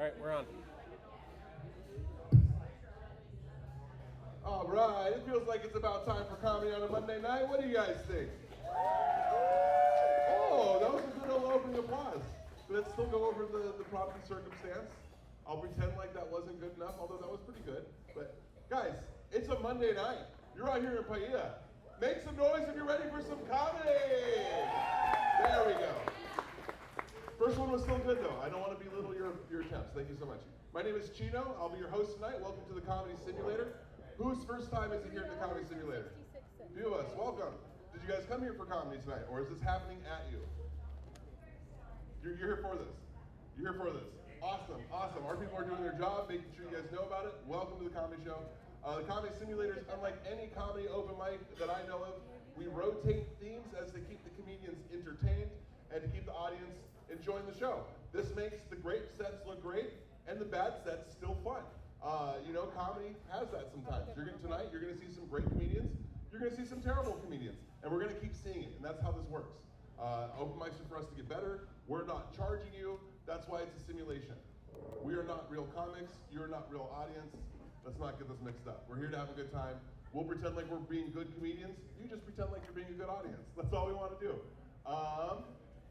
right, we're on. All right, it feels like it's about time for comedy on a Monday night. What do you guys think? Oh, that was a good old opening applause. Let's still go over the proper circumstance. I'll pretend like that wasn't good enough, although that was pretty good. But guys, it's a Monday night. You're out here in Paia. Make some noise if you're ready for some comedy. There we go. First one was still good though. I don't want to belittle your attempts. Thank you so much. My name is Chino. I'll be your host tonight. Welcome to the Comedy Simulator. Whose first time is it here at the Comedy Simulator? A few of us. Welcome. Did you guys come here for comedy tonight, or is this happening at you? You're here for this. You're here for this. Awesome, awesome. Our people are doing their job, making sure you guys know about it. Welcome to the comedy show. The Comedy Simulator is unlike any comedy open mic that I know of. We rotate themes as to keep the comedians entertained and to keep the audience enjoying the show. This makes the great sets look great and the bad sets still fun. Comedy has that sometimes. Tonight, you're going to see some great comedians. You're going to see some terrible comedians, and we're going to keep seeing it, and that's how this works. Open mics are for us to get better. We're not charging you. That's why it's a simulation. We are not real comics. You're not real audience. Let's not get this mixed up. We're here to have a good time. We'll pretend like we're being good comedians. You just pretend like you're being a good audience. That's all we want to do.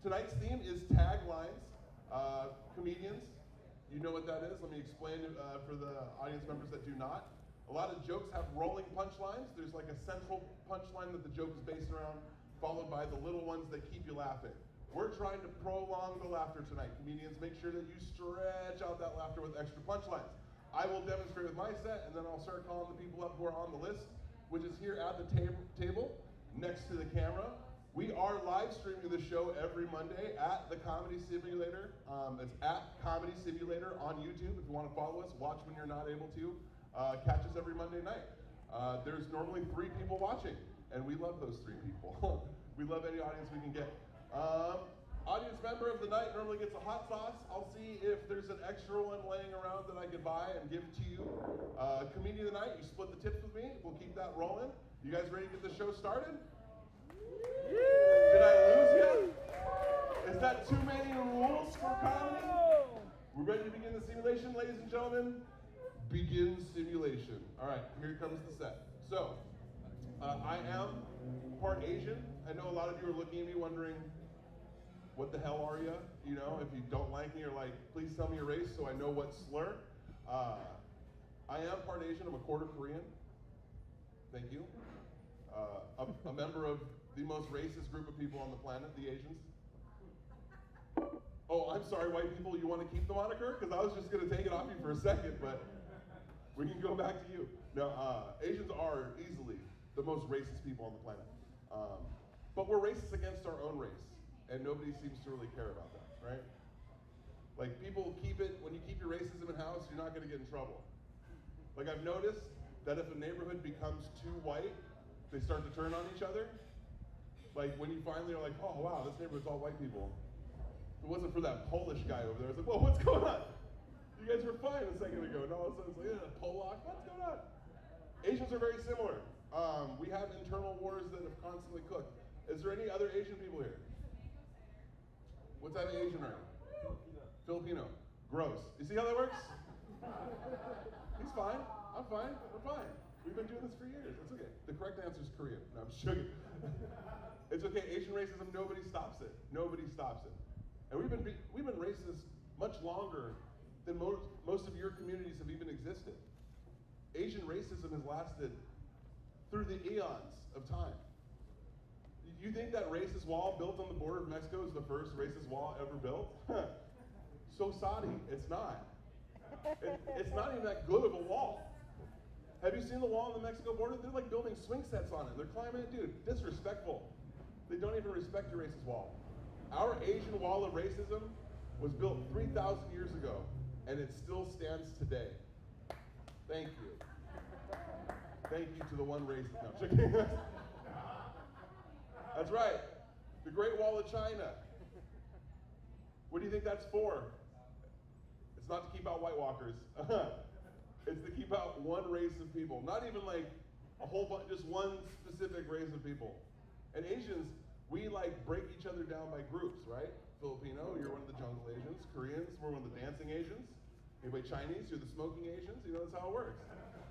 Tonight's theme is taglines. Comedians, you know what that is. Let me explain for the audience members that do not. A lot of jokes have rolling punchlines. There's like a central punchline that the joke is based around, followed by the little ones that keep you laughing. We're trying to prolong the laughter tonight. Comedians, make sure that you stretch out that laughter with extra punchlines. I will demonstrate with my set, and then I'll start calling the people up who are on the list, which is here at the table next to the camera. We are live streaming the show every Monday at the Comedy Simulator. It's at Comedy Simulator on YouTube. If you want to follow us, watch when you're not able to. Catch us every Monday night. There's normally 3 people watching, and we love those 3 people. We love any audience we can get. Audience member of the night normally gets a hot sauce. I'll see if there's an extra one laying around that I could buy and give to you. Comedian of the night, you split the tips with me. We'll keep that rolling. You guys ready to get the show started? Did I lose yet? Is that too many rules for comedy? We're ready to begin the simulation, ladies and gentlemen. Begin simulation. All right, here comes the set. So, I am part Asian. I know a lot of you are looking at me wondering, what the hell are you? You know, if you don't like me, or like, please tell me your race so I know what slur. I am part Asian. I'm a quarter Korean. Thank you. A member of the most racist group of people on the planet, the Asians. Oh, I'm sorry, white people, you want to keep the moniker? Because I was just going to take it off you for a second, but we can go back to you. No, Asians are easily the most racist people on the planet. But we're racist against our own race, and nobody seems to really care about that, right? Like, people keep it, when you keep your racism in house, you're not going to get in trouble. Like, I've noticed that if a neighborhood becomes too white, they start to turn on each other. Like, when you finally are like, oh wow, this neighborhood's all white people. If it wasn't for that Polish guy over there, I was like, whoa, what's going on? You guys were fine a second ago, and all of a sudden it's like, Polak, what's going on? Asians are very similar. We have internal wars that have constantly cooked. Is there any other Asian people here? What type of Asian are you? Filipino. Gross. You see how that works? He's fine. I'm fine. We're fine. We've been doing this for years. It's okay. The correct answer is Korean. No, I'm just joking. It's okay. Asian racism, nobody stops it. Nobody stops it. And we've been racist much longer than most of your communities have even existed. Asian racism has lasted through the eons of time. You think that racist wall built on the border of Mexico is the first racist wall ever built? So Saudi, it's not. It's not even that good of a wall. Have you seen the wall on the Mexico border? They're like building swing sets on it. They're climbing it, dude, disrespectful. They don't even respect your racist wall. Our Asian wall of racism was built 3,000 years ago, and it still stands today. Thank you. Thank you to the one racist. No, I'm joking. That's right, the Great Wall of China. What do you think that's for? It's not to keep out White Walkers. It's to keep out one race of people. Not even like a whole bunch, just one specific race of people. And Asians, we like break each other down by groups, right? Filipino, you're one of the jungle Asians. Koreans, we're one of the dancing Asians. Anybody Chinese? You're the smoking Asians? You know, that's how it works.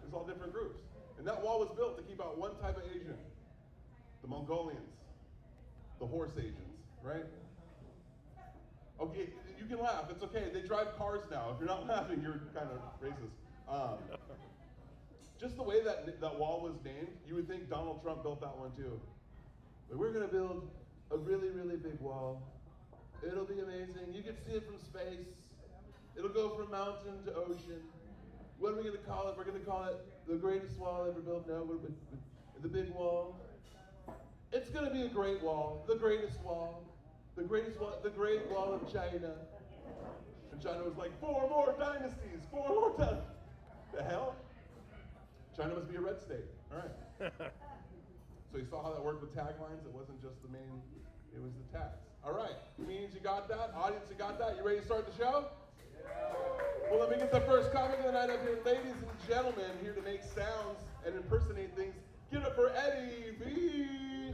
There's all different groups. And that wall was built to keep out one type of Asian. The Mongolians. The horse Asians, right? Okay, you can laugh, it's okay. They drive cars now. If you're not laughing, you're kind of racist. Just the way that wall was named, you would think Donald Trump built that one too. But we're gonna build a really, really big wall. It'll be amazing. You can see it from space. It'll go from mountain to ocean. What are we gonna call it? We're gonna call it the greatest wall ever built. No, the big wall. It's gonna be a great wall, the greatest wall. The greatest wall, the Great Wall of China. And China was like, 4 more dynasties, 4 more times. The hell? China must be a red state. All right. So you saw how that worked with taglines? It wasn't just the main, it was the tags. All right. Means you got that? Audience, you got that? You ready to start the show? Well, let me get the first comic of the night up here. Ladies and gentlemen, here to make sounds and impersonate things. Give it up for Eddie V.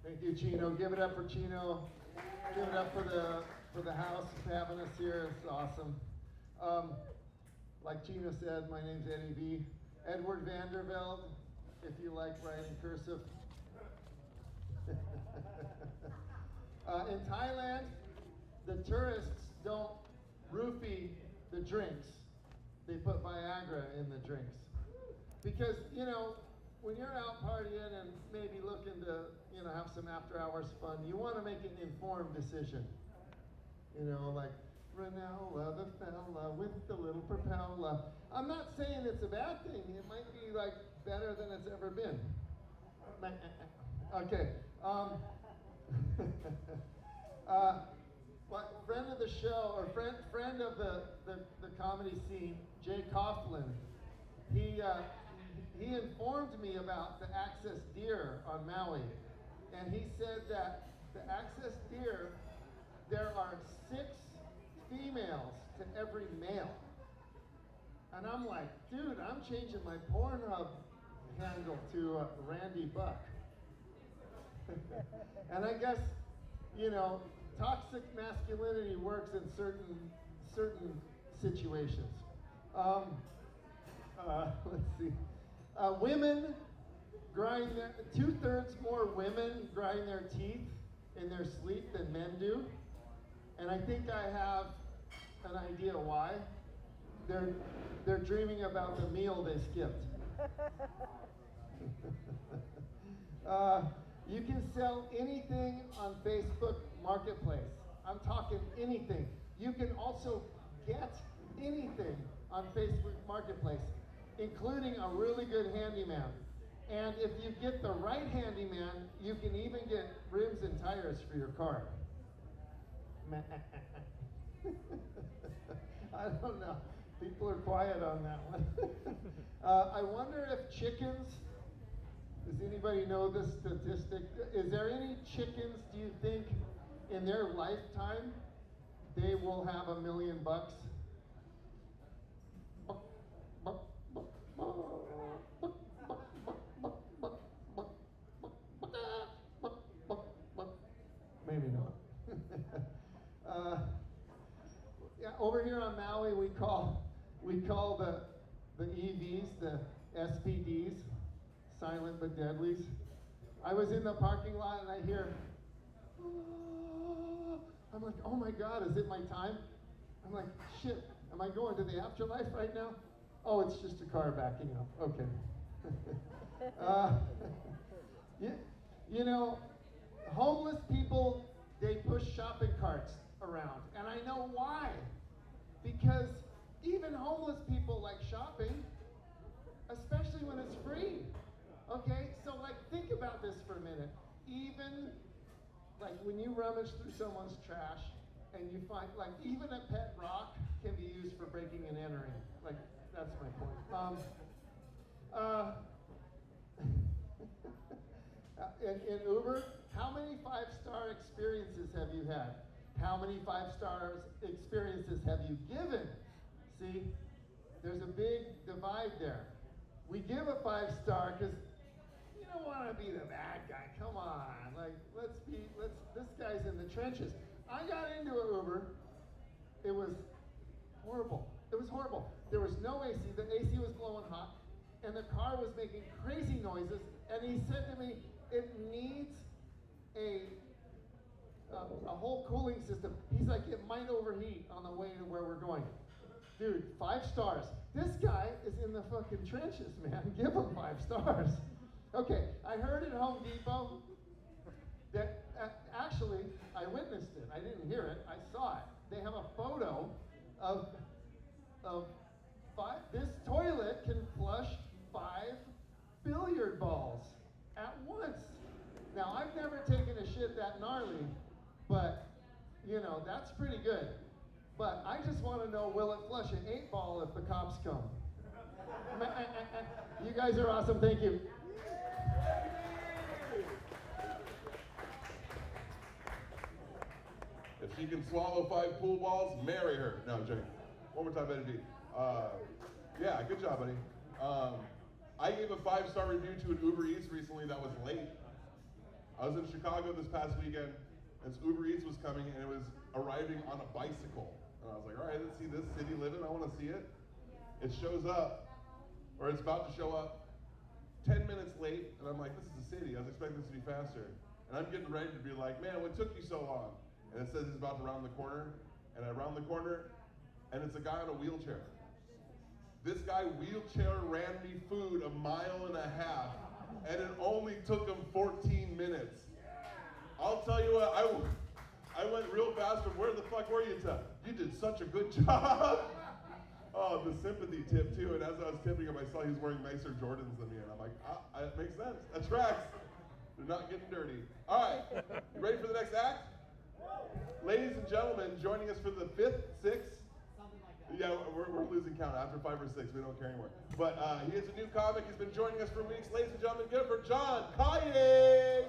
Thank you, Chino. Give it up for Chino. Give it up for the house for having us here. It's awesome. Like Chino said, my name's Eddie V. Edward Vandervelde, if you like writing cursive. In Thailand, the tourists don't roofie the drinks. They put Viagra in the drinks. Because, you know, when you're out partying and maybe looking to, you know, have some after hours fun, you want to make an informed decision. You know, like, Ranella, the fella with the little propeller. I'm not saying it's a bad thing. It might be, like, better than it's ever been. Okay. Friend of the show, or friend of the comedy scene, Jay Coughlin, he informed me about the access deer on Maui. And he said that the access deer, there are 6 females to every male. And I'm like, dude, I'm changing my Pornhub handle to Randy Buck. And I guess, you know, toxic masculinity works in certain situations. Let's see. Women grind 2/3 more women grind their teeth in their sleep than men do. And I think I have an idea why. They're dreaming about the meal they skipped. You can sell anything on Facebook Marketplace. I'm talking anything. You can also get anything on Facebook Marketplace, including a really good handyman. And if you get the right handyman, you can even get rims and tires for your car. I don't know. People are quiet on that one. I wonder if chickens, does anybody know this statistic? Is there any chickens, do you think, in their lifetime, they will have $1 million? Maybe not. Yeah, over here on Maui, we call the EVs the SPDs, silent but deadlies. I was in the parking lot and I hear, oh. I'm like, oh my God, is it my time? I'm like, shit, am I going to the afterlife right now? Oh, it's just a car backing up. Okay. You know, homeless people, they push shopping carts around. And I know why. Because even homeless people like shopping, especially when it's free. Okay, so like think about this for a minute. Even like when you rummage through someone's trash and you find, like even a pet rock can be used for breaking and entering. Like, that's my point. In Uber, how many 5-star experiences have you had? How many 5-star experiences have you given? See, there's a big divide there. We give a 5-star because, you don't want to be the bad guy. Come on, like this guy's in the trenches. I got into an Uber. It was horrible. It was horrible. There was no AC. The AC was blowing hot, and the car was making crazy noises. And he said to me, "It needs a whole cooling system." He's like, "It might overheat on the way to where we're going." Dude, 5 stars. This guy is in the fucking trenches, man. Give him 5 stars. Okay, I heard at Home Depot that actually I witnessed it. I didn't hear it. I saw it. They have a photo of 5. This toilet can flush 5 billiard balls at once. Now, I've never taken a shit that gnarly, but that's pretty good. But I just want to know, will it flush an 8-ball if the cops come? You guys are awesome. Thank you. If she can swallow 5 pool balls, marry her. No, I'm joking. One more time, Eddie B. Yeah, good job, buddy. I gave a 5-star review to an Uber Eats recently that was late. I was in Chicago this past weekend, and Uber Eats was coming, and it was arriving on a bicycle. And I was like, all right, let's see this city living. I want to see it. It shows up, or it's about to show up, 10 minutes late, and I'm like, this is a city. I was expecting this to be faster. And I'm getting ready to be like, man, what took you so long? And it says he's about to round the corner, and I round the corner, and it's a guy on a wheelchair. This guy wheelchair ran me food 1.5 miles, and it only took him 14 minutes. I'll tell you what, I went real fast from where the fuck were you to? You did such a good job. Oh, the sympathy tip too. And as I was tipping him, I saw he was wearing nicer Jordans than me, and I'm like, it makes sense. That tracks. They're not getting dirty. All right, you ready for the next act? Ladies and gentlemen, joining us for the 5th, 6th. Yeah, we're losing count after 5 or 6. We don't care anymore. But he is a new comic. He's been joining us for weeks. Ladies and gentlemen, give it for John Paia.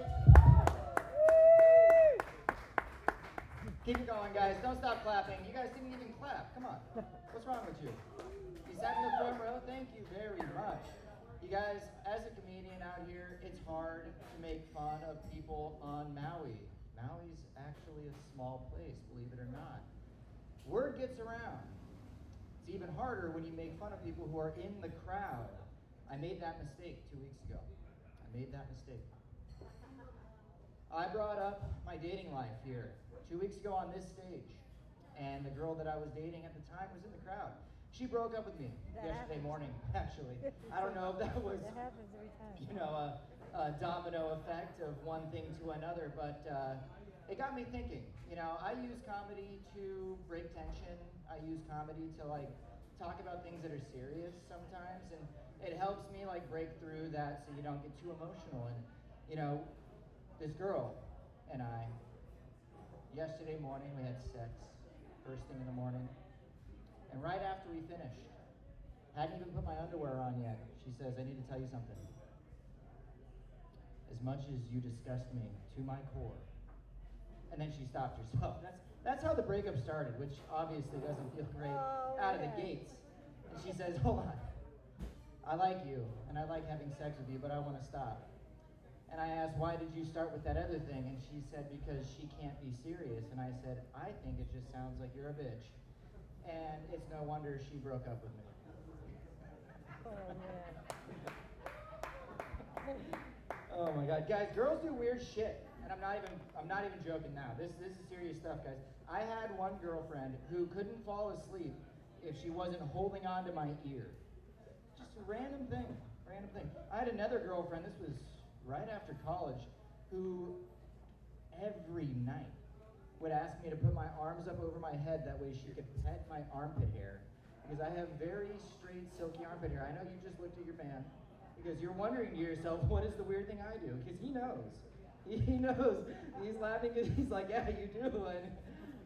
Keep it going, guys. Don't stop clapping. You guys didn't even clap. Come on. What's wrong with you? You sat in the front row? Thank you very much. You guys, as a comedian out here, it's hard to make fun of people on Maui. Maui's actually a small place, believe it or not. Word gets around. It's even harder when you make fun of people who are in the crowd. I made that mistake 2 weeks ago. I made that mistake. I brought up my dating life here 2 weeks ago on this stage, and the girl that I was dating at the time was in the crowd. She broke up with me yesterday morning, actually. I don't know if that was, that happens every time. a domino effect of one thing to another, but it got me thinking. I use comedy to break tension. I use comedy to talk about things that are serious sometimes, and it helps me break through that so you don't get too emotional. And this girl and I, yesterday morning we had sex, first thing in the morning, and right after we finished, hadn't even put my underwear on yet, she says, "I need to tell you something. As much as you disgust me to my core." And then she stopped herself. That's how the breakup started, which obviously doesn't feel great out of the gates. And she says, "Hold on, I like you, and I like having sex with you, but I want to stop." And I asked, "Why did you start with that other thing?" And she said, "Because she can't be serious." And I said, "I think it just sounds like you're a bitch." And it's no wonder she broke up with me. Oh, man. Oh my God, guys, girls do weird shit, and I'm not even joking now. This is serious stuff, guys. I had one girlfriend who couldn't fall asleep if she wasn't holding on to my ear. Just a random thing. I had another girlfriend, this was right after college, who every night would ask me to put my arms up over my head, that way she could pet my armpit hair, because I have very straight, silky armpit hair. I know you just looked at your man, because you're wondering to yourself, what is the weird thing I do? Because he knows. He knows. He's laughing because he's like, yeah, you do. And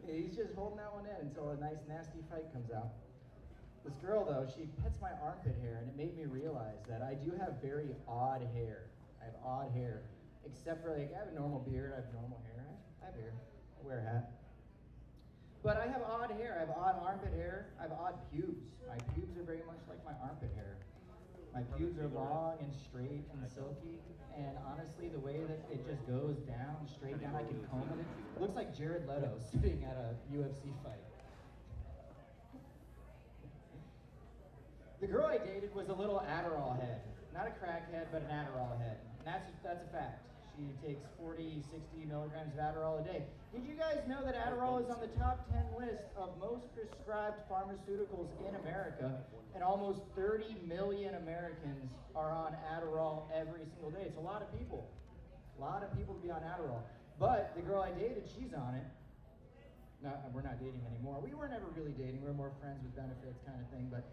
he's just holding that one in until a nice, nasty fight comes out. This girl, though, she pets my armpit hair, and it made me realize that I do have very odd hair. I have odd hair, except for I have a normal beard, I have normal hair, I have hair, I wear a hat. But I have odd hair, I have odd armpit hair, I have odd pubes. My pubes are very much like my armpit hair. My pubes are long and straight and silky, and honestly, the way that it just goes down, straight down, I can comb it. It looks like Jared Leto sitting at a UFC fight. The girl I dated was a little Adderall head. Not a crackhead, but an Adderall head. And that's a fact. She takes 40, 60 milligrams of Adderall a day. Did you guys know that Adderall is on the top 10 list of most prescribed pharmaceuticals in America? And almost 30 million Americans are on Adderall every single day. It's a lot of people. A lot of people to be on Adderall. But the girl I dated, she's on it. We're not dating anymore. We weren't ever really dating. We were more friends with benefits kind of thing. But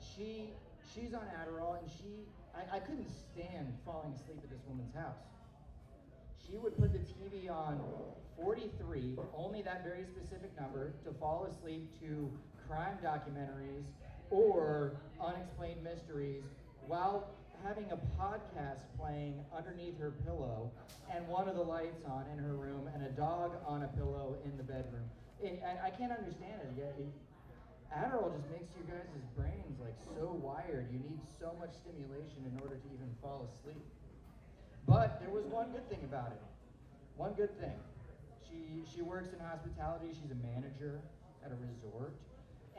she's on Adderall, and I couldn't stand falling asleep at this woman's house. She would put the TV on 43, only that very specific number, to fall asleep to crime documentaries or unexplained mysteries while having a podcast playing underneath her pillow and one of the lights on in her room and a dog on a pillow in the bedroom. I can't understand it yet. Adderall just makes your guys' brains like so wired. You need so much stimulation in order to even fall asleep. But there was one good thing about it. One good thing. She works in hospitality. She's a manager at a resort.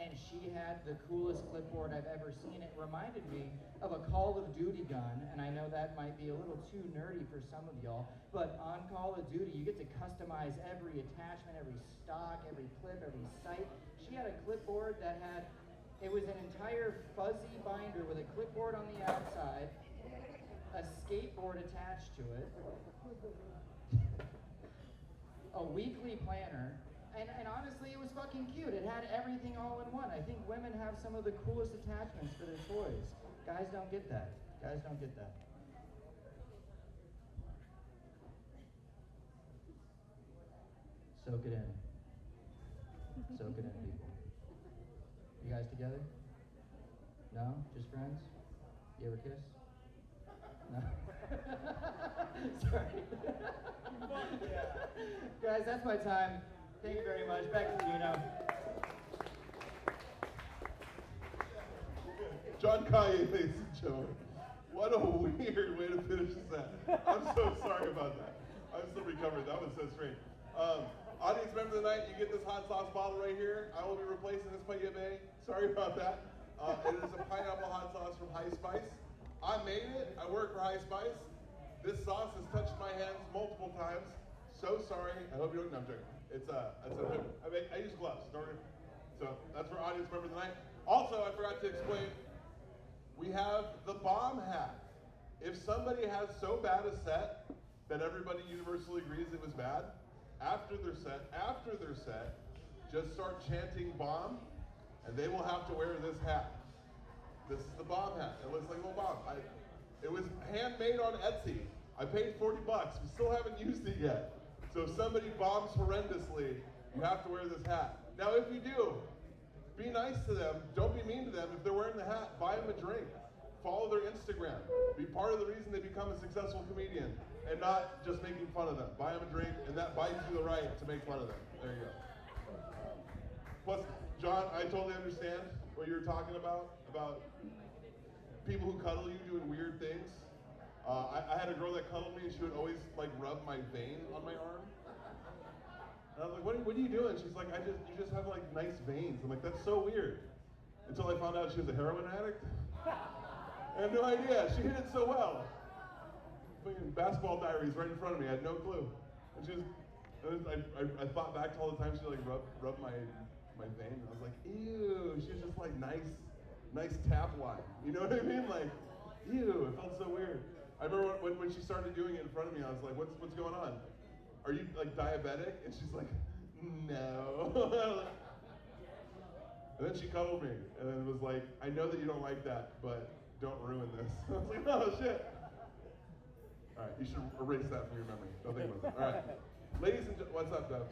And she had the coolest clipboard I've ever seen. It reminded me of a Call of Duty gun. And I know that might be a little too nerdy for some of y'all. But on Call of Duty, you get to customize every attachment, every stock, every clip, every sight. She had a clipboard that it was an entire fuzzy binder with a clipboard on the outside, a skateboard attached to it, a weekly planner, and honestly, it was fucking cute. It had everything all in one. I think women have some of the coolest attachments for their toys. Guys don't get that. Guys don't get that. Soak it in. Soak it in, people. You guys together? No? Just friends? You ever kiss? No? Sorry. Guys, that's my time. Thank you very much. Back to Chino. John Calle, ladies and gentlemen. What a weird way to finish the set. I'm so sorry about that. I'm still recovering. That was so strange. Audience member of the night, you get this hot sauce bottle right here. I will be replacing this Paia Bay. Sorry about that. It is a pineapple hot sauce from High Spice. I made it. I work for High Spice. This sauce has touched my hands multiple times. So sorry. I hope you don't know. I'm joking. I use gloves. So that's for audience member of the night. Also, I forgot to explain, we have the bomb hat. If somebody has so bad a set that everybody universally agrees it was bad, after their set, just start chanting bomb, and they will have to wear this hat. This is the bomb hat. It looks like a little bomb. It was handmade on Etsy. I paid $40. We still haven't used it yet. So if somebody bombs horrendously, you have to wear this hat. Now, if you do, be nice to them. Don't be mean to them. If they're wearing the hat, buy them a drink. Follow their Instagram. Be part of the reason they become a successful comedian, and not just making fun of them. Buy them a drink, and that buys you the right to make fun of them. There you go. Plus, John, I totally understand what you were talking about people who cuddle you doing weird things. I had a girl that cuddled me, and she would always like rub my vein on my arm. And I was like, what are you doing? She's like, you just have like nice veins. I'm like, that's so weird. Until I found out she was a heroin addict. I had no idea. She hid it so well. Fucking basketball diaries right in front of me. I had no clue. And I thought back to all the times she like rubbed my vein, and I was like, ew. She was just like nice tap line. You know what I mean? Like, ew. It felt so weird. I remember when she started doing it in front of me, I was like, what's going on? Are you like diabetic? And she's like, no. And then she cuddled me, and then was like, I know that you don't like that, but don't ruin this. I was like, oh shit. All right, you should erase that from your memory. Don't think about that. All right. Ladies and gentlemen, what's up, Deb?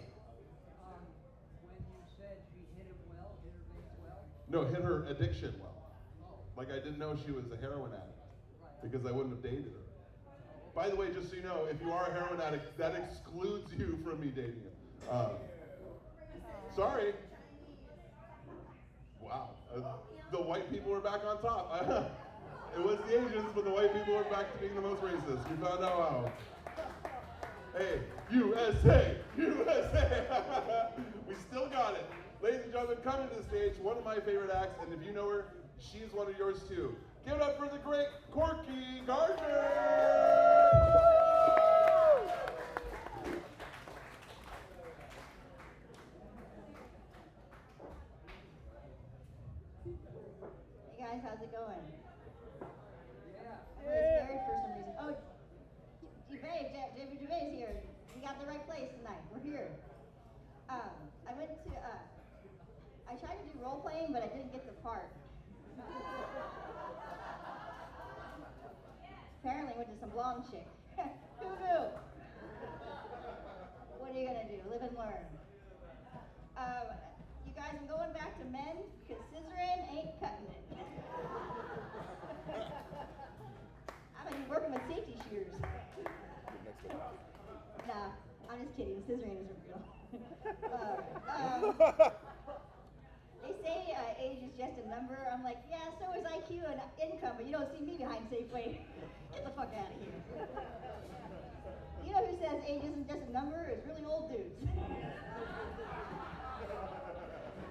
When you said she hit him well, hit her veins well? No, hit her addiction well. Oh, Like I didn't know she was a heroin addict right. because I wouldn't have dated her. By the way, just so you know, if you are a heroin addict, that excludes you from me dating you. Sorry. Wow. The white people are back on top. It was the Asians, but the white people are back to being the most racist. We found out how. Hey, USA! USA! We still got it. Ladies and gentlemen, coming to the stage, one of my favorite acts, and if you know her, she's one of yours too. Give it up for the great Corky Gardner! Hey guys, how's it going? Yeah. I'm really scared for some reason. Oh, David Gervais here. We got the right place tonight. We're here. I went to, I tried to do role playing, but I didn't get the part. Apparently went to some blonde chick. Who knew? What are you gonna do? Live and learn. You guys, I'm going back to men because scissoring ain't cutting it. I'm gonna be working with safety shears. Nah, I'm just kidding. Scissoring isn't real. They say age is just a number. I'm like, yeah, so is IQ and income, but you don't see me behind Safeway. Get the fuck out of here. You know who says age isn't just a number? It's really old dudes.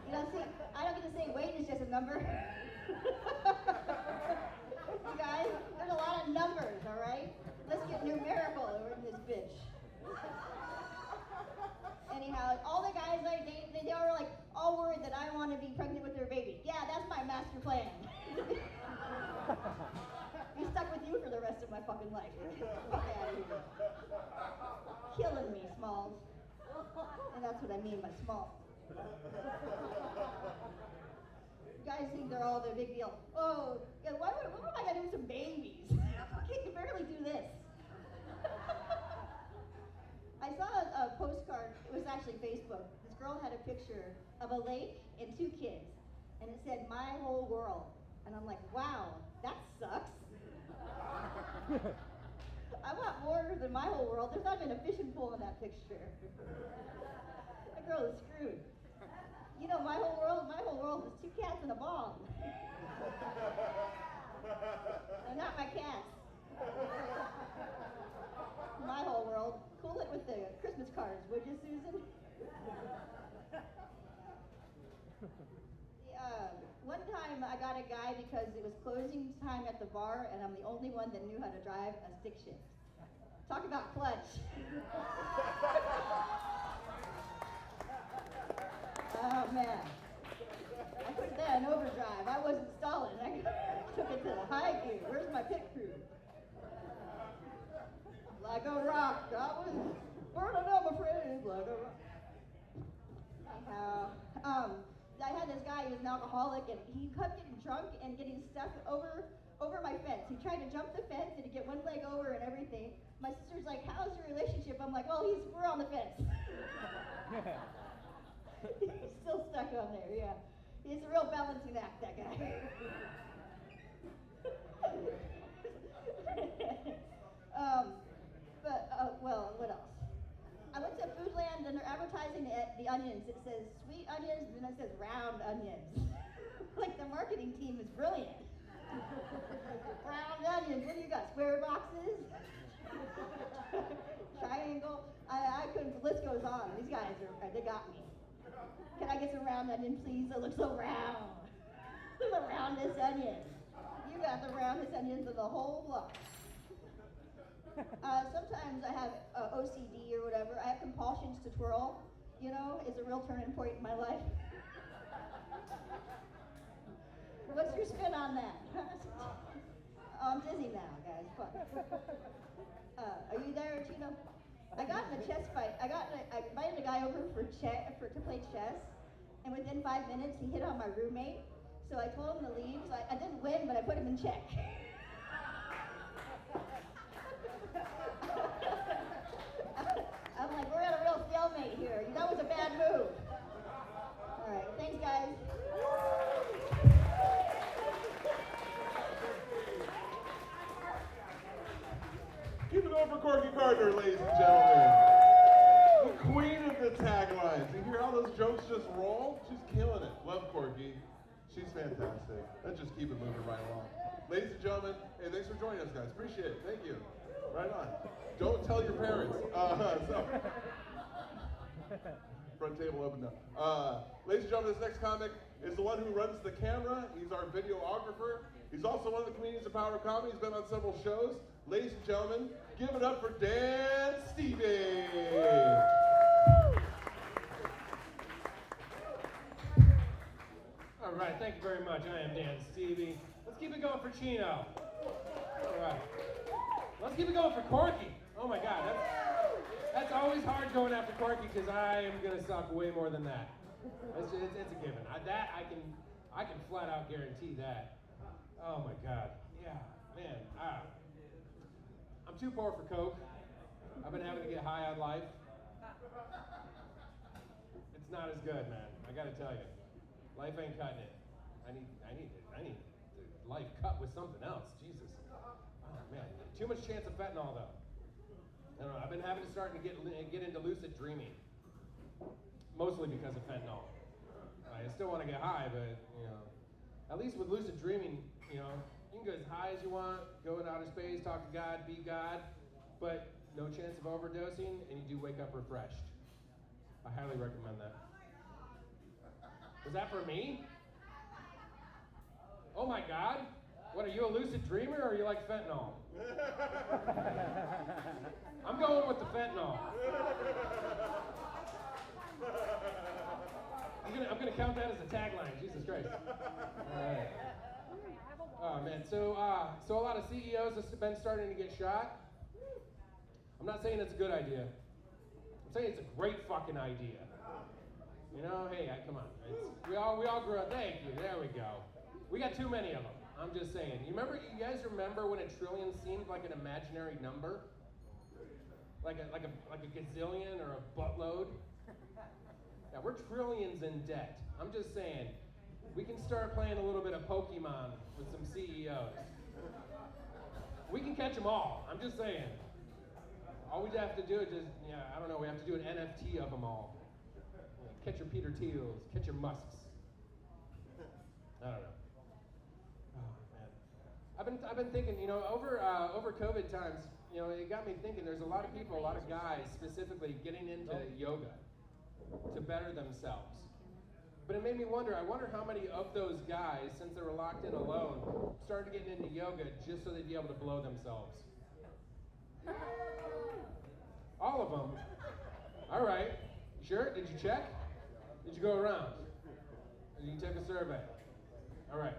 You don't see, I don't get to say weight is just a number. You guys, there's a lot of numbers, all right? Let's get numerical over in this bitch. Anyhow, all the guys I date, they are like all worried that I want to be pregnant with their baby. Yeah, that's my master plan. Be stuck with you for the rest of my fucking life. Fuck out of here. Killing me, Smalls. And that's what I mean by small. You guys think they're all the big deal. Oh, yeah, what am I gonna do with some babies? I can barely do this. I saw a postcard, it was actually Facebook. This girl had a picture of a lake and 2 kids, and it said, "My whole world." And I'm like, wow, that sucks. I want more than my whole world. There's not even a fishing pole in that picture. That girl is screwed. You know, my whole world is 2 cats and a bomb. They're not my cats. My whole world. Cool it with the Christmas cards, would you, Susan? One time I got a guy because it was closing time at the bar and I'm the only one that knew how to drive a stick shift. Talk about clutch. Oh man. I put that in overdrive. I wasn't stalling. I took it to the high gear. Where's my pit crew? Like a rock, that was burning up, my friend, like a rock. Anyhow, I had this guy who was an alcoholic, and he kept getting drunk and getting stuck over my fence. He tried to jump the fence and to get one leg over and everything. My sister's like, "How's your relationship?" I'm like, "Well, we're on the fence." He's still stuck on there, yeah. He's a real balancing act, that guy. Well, what else? I went to Foodland and they're advertising the onions. It says sweet onions, and then it says round onions. Like the marketing team is brilliant. Round onions, what do you got? Square boxes? Triangle? I couldn't, the list goes on. These guys they got me. Can I get some round onion, please? They look so round. The roundest onion. You got the roundest onions of the whole block. Sometimes I have OCD or whatever. I have compulsions to twirl. You know, it's a real turning point in my life. What's your spin on that? Oh, I'm dizzy now, guys. Fuck. Are you there, Chino? I got in a chess fight. I invited a guy over to play chess, and within 5 minutes he hit on my roommate. So I told him to leave. So I didn't win, but I put him in check. I'm like, we're at a real stalemate here. That was a bad move. All right, thanks, guys. Give it up for Corky Gardner, ladies and gentlemen. The queen of the taglines. You hear how those jokes just roll? She's killing it. Love Corky. She's fantastic. Let's just keep it moving right along. Ladies and gentlemen, hey, thanks for joining us, guys. Appreciate it. Thank you. Right on. Don't tell your parents. Front table open now. Ladies and gentlemen, this next comic is the one who runs the camera. He's our videographer. He's also one of the comedians of Power of Comedy. He's been on several shows. Ladies and gentlemen, give it up for Dan Stevie. All right, thank you very much. I am Dan Stevie. Let's keep it going for Chino. All right. Let's keep it going for Corky. Oh my God, that's always hard going after Corky because I am gonna suck way more than that. It's a given. I can flat out guarantee that. Oh my God, yeah, man. I'm too poor for coke. I've been having to get high on life. It's not as good, man. I gotta tell you, life ain't cutting it. I need the life cut with something else. Jesus. Oh man, too much chance of fentanyl though. I don't know. I've been starting to get into lucid dreaming, mostly because of fentanyl. I still want to get high, but you know, at least with lucid dreaming, you know, you can go as high as you want, go in outer space, talk to God, be God, but no chance of overdosing, and you do wake up refreshed. I highly recommend that. Was that for me? Oh my God! What, are you a lucid dreamer or are you like fentanyl? I'm going with the fentanyl. I'm gonna count that as a tagline. Jesus Christ. All right. Oh man, so a lot of CEOs have been starting to get shot. I'm not saying it's a good idea. I'm saying it's a great fucking idea. You know, hey, come on. We all grew up. Thank you. There we go. We got too many of them. I'm just saying. You guys remember when a trillion seemed like an imaginary number? Like a gazillion or a buttload? Yeah, we're trillions in debt. I'm just saying, we can start playing a little bit of Pokemon with some CEOs. We can catch them all. I'm just saying. All we have to do is just, I don't know, we have to do an NFT of them all. Catch your Peter Thiels, catch your Musks. I don't know. I've been thinking, over COVID times, it got me thinking. There's a lot of people, a lot of guys specifically getting into yoga to better themselves. But it made me wonder. I wonder how many of those guys, since they were locked in alone, started getting into yoga just so they'd be able to blow themselves. All of them. All right. Sure. Did you check? Did you go around? Did you take a survey? All right.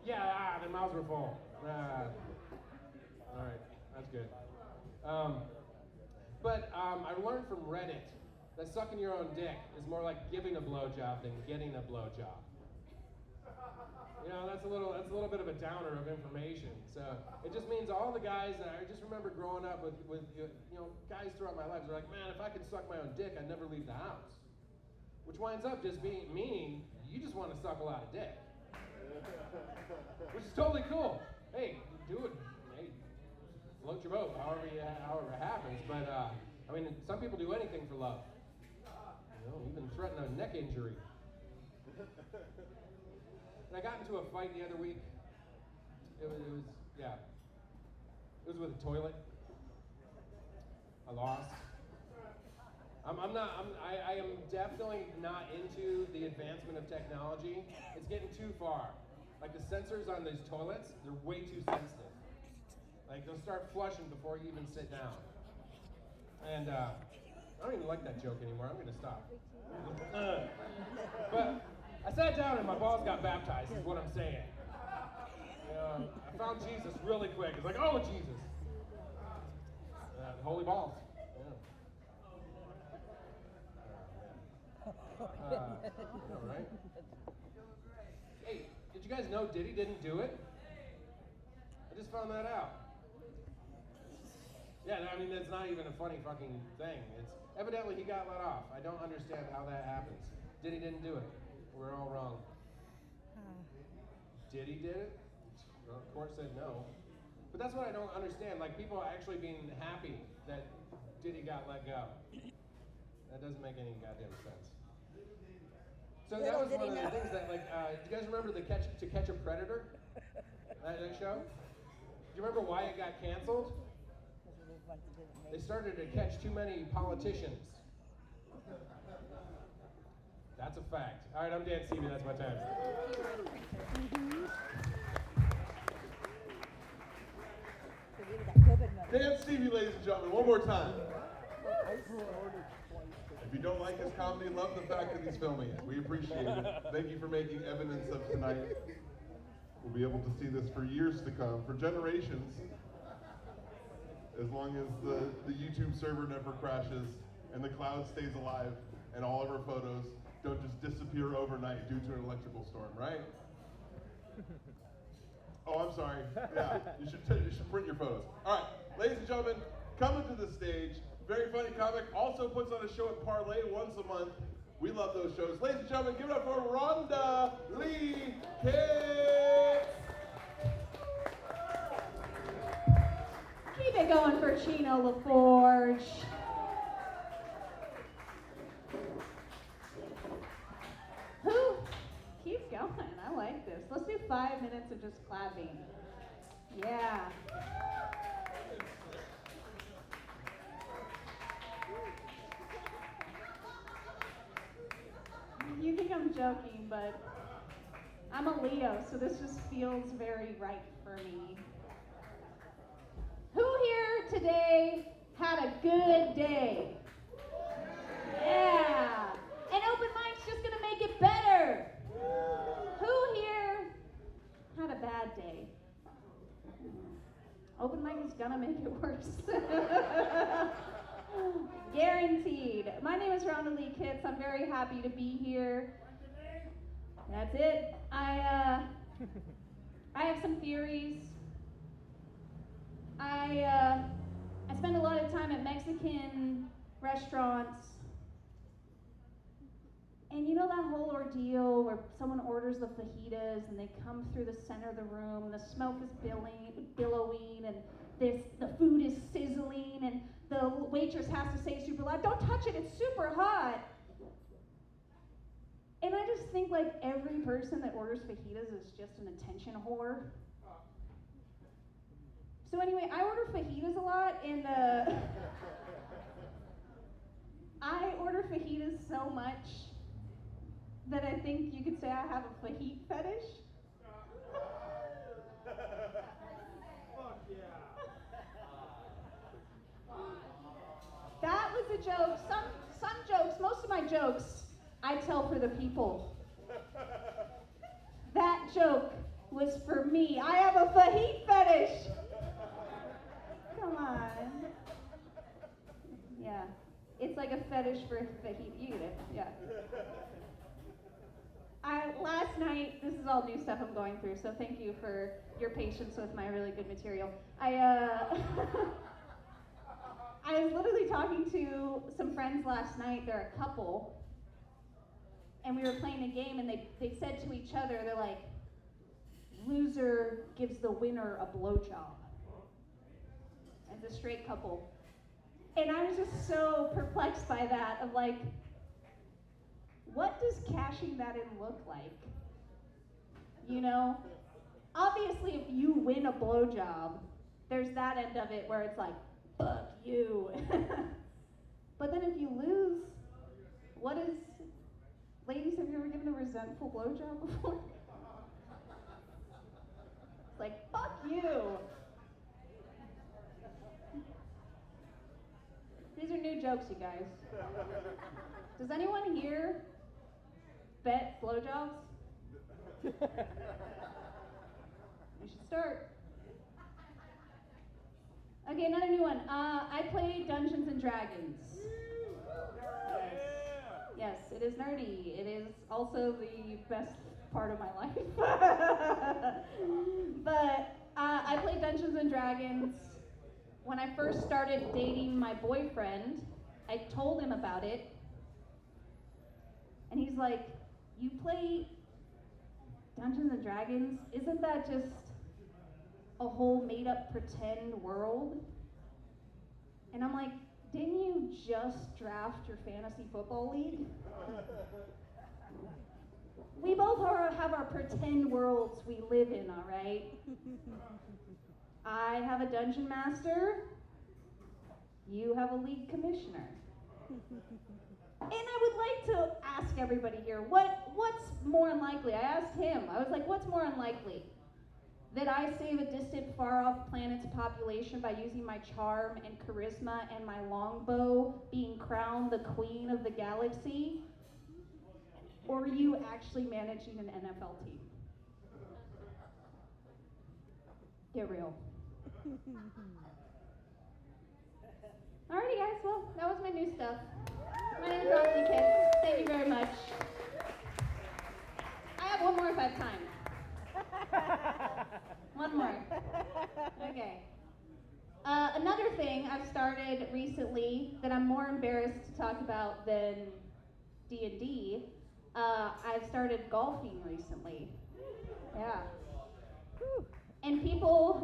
Yeah, their mouths were full. All right, that's good. But I learned from Reddit that sucking your own dick is more like giving a blowjob than getting a blowjob. That's a little bit of a downer of information. So it just means all the guys that I just remember growing up with guys throughout my life. They're like, man, if I could suck my own dick, I'd never leave the house. Which winds up just meaning you just want to suck a lot of dick. Which is totally cool. Hey, do it. Hey, float your boat, however it happens. But some people do anything for love. Even threaten a neck injury. And I got into a fight the other week. It was with a toilet. I lost. I am definitely not into the advancement of technology. It's getting too far. Like the sensors on these toilets, they're way too sensitive. Like they'll start flushing before you even sit down. And I don't even like that joke anymore. I'm gonna stop. But I sat down and my balls got baptized, is what I'm saying. I found Jesus really quick. It's like, oh, Jesus. Holy balls. All right. Hey, did you guys know Diddy didn't do it? I just found that out. Yeah, it's not even a funny fucking thing. It's evidently he got let off. I don't understand how that happens. Diddy didn't do it. We're all wrong. Diddy did it? Well, the court said no. But that's what I don't understand. Like people actually being happy that Diddy got let go. That doesn't make any goddamn sense. So that was one of the things that, like, do you guys remember To Catch a Predator? That show? Do you remember why it got canceled? They started to catch too many politicians. That's a fact. All right, I'm Dan Stevie. That's my time. Dan Stevie, ladies and gentlemen, one more time. If you don't like his comedy, love the fact that he's filming it. We appreciate it. Thank you for making evidence of tonight. We'll be able to see this for years to come, for generations, as long as the YouTube server never crashes and the cloud stays alive and all of our photos don't just disappear overnight due to an electrical storm, right? Oh, I'm sorry. Yeah, you should print your photos. All right, ladies and gentlemen, coming to the stage, very funny comic, also puts on a show at Parlay once a month. We love those shows. Ladies and gentlemen, give it up for Rhonda Lee Kidd. Keep it going for Chino LaForge. Who? Keep going. I like this. Let's do 5 minutes of just clapping. Yeah. You think I'm joking, but I'm a Leo, so this just feels very right for me. Who here today had a good day? Yeah. And open mic's just gonna make it better. Who here had a bad day? Open mic is gonna make it worse. Guaranteed. My name is Rhonda Lee Kitts. I'm very happy to be here. That's it. I have some theories. I spend a lot of time at Mexican restaurants. And you know that whole ordeal where someone orders the fajitas and they come through the center of the room, and the smoke is billowing, and the food is sizzling, and the waitress has to say super loud, "Don't touch it, it's super hot." And I just think like every person that orders fajitas is just an attention whore. So anyway, I order fajitas a lot, and I order fajitas so much that I think you could say I have a fajit fetish. Fuck yeah. That was a joke. Some jokes, most of my jokes, I tell for the people. That joke was for me. I have a fajit fetish. Come on. Yeah. It's like a fetish for fajit. You get it. Yeah. Last night, this is all new stuff I'm going through, so thank you for your patience with my really good material. I was literally talking to some friends last night. They're a couple, and we were playing a game, and they said to each other, they're like, "Loser gives the winner a blowjob." As a straight couple. And I was just so perplexed by that, of like, what does cashing that in look like? You know? Obviously, if you win a blowjob, there's that end of it where it's like, fuck you. But then if you lose, what is... Ladies, have you ever given a resentful blowjob before? It's like, fuck you. These are new jokes, you guys. Does anyone here bet blowjobs? You should start. Okay, another new one. I play Dungeons and Dragons. Yes, it is nerdy. It is also the best part of my life. But I play Dungeons and Dragons. When I first started dating my boyfriend, I told him about it. And he's like, "You play Dungeons and Dragons? Isn't that just a whole made-up pretend world?" And I'm like, "Didn't you just draft your fantasy football league?" we both have our pretend worlds we live in, all right? I have a dungeon master. You have a league commissioner. And I would like to ask everybody here, what's more unlikely? I asked him, I was like, what's more unlikely? That I save a distant, far-off planet's population by using my charm and charisma and my longbow, being crowned the queen of the galaxy? Or you actually managing an NFL team? Get real. Alrighty guys, well, that was my new stuff. My name is Rosalie Kids. Thank you very much. I have one more if I have time. One more. Okay. Another thing I've started recently that I'm more embarrassed to talk about than D&D, I've started golfing recently. Yeah. And people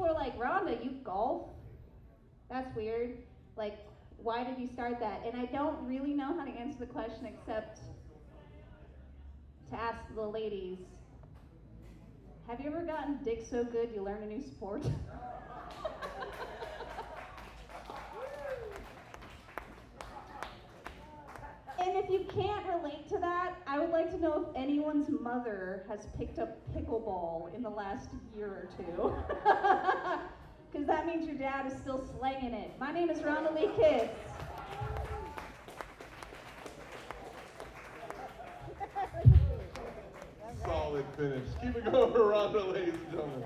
are like, Rhonda, you golf? That's weird. Like, why did you start that? And I don't really know how to answer the question except to ask the ladies, have you ever gotten dick so good you learn a new sport? And if you can't relate to that, I would like to know if anyone's mother has picked up pickleball in the last year or two. Because that means your dad is still slanging it. My name is Rhonda Lee Kids. Solid finish. Keep it going, Rhonda, ladies and gentlemen.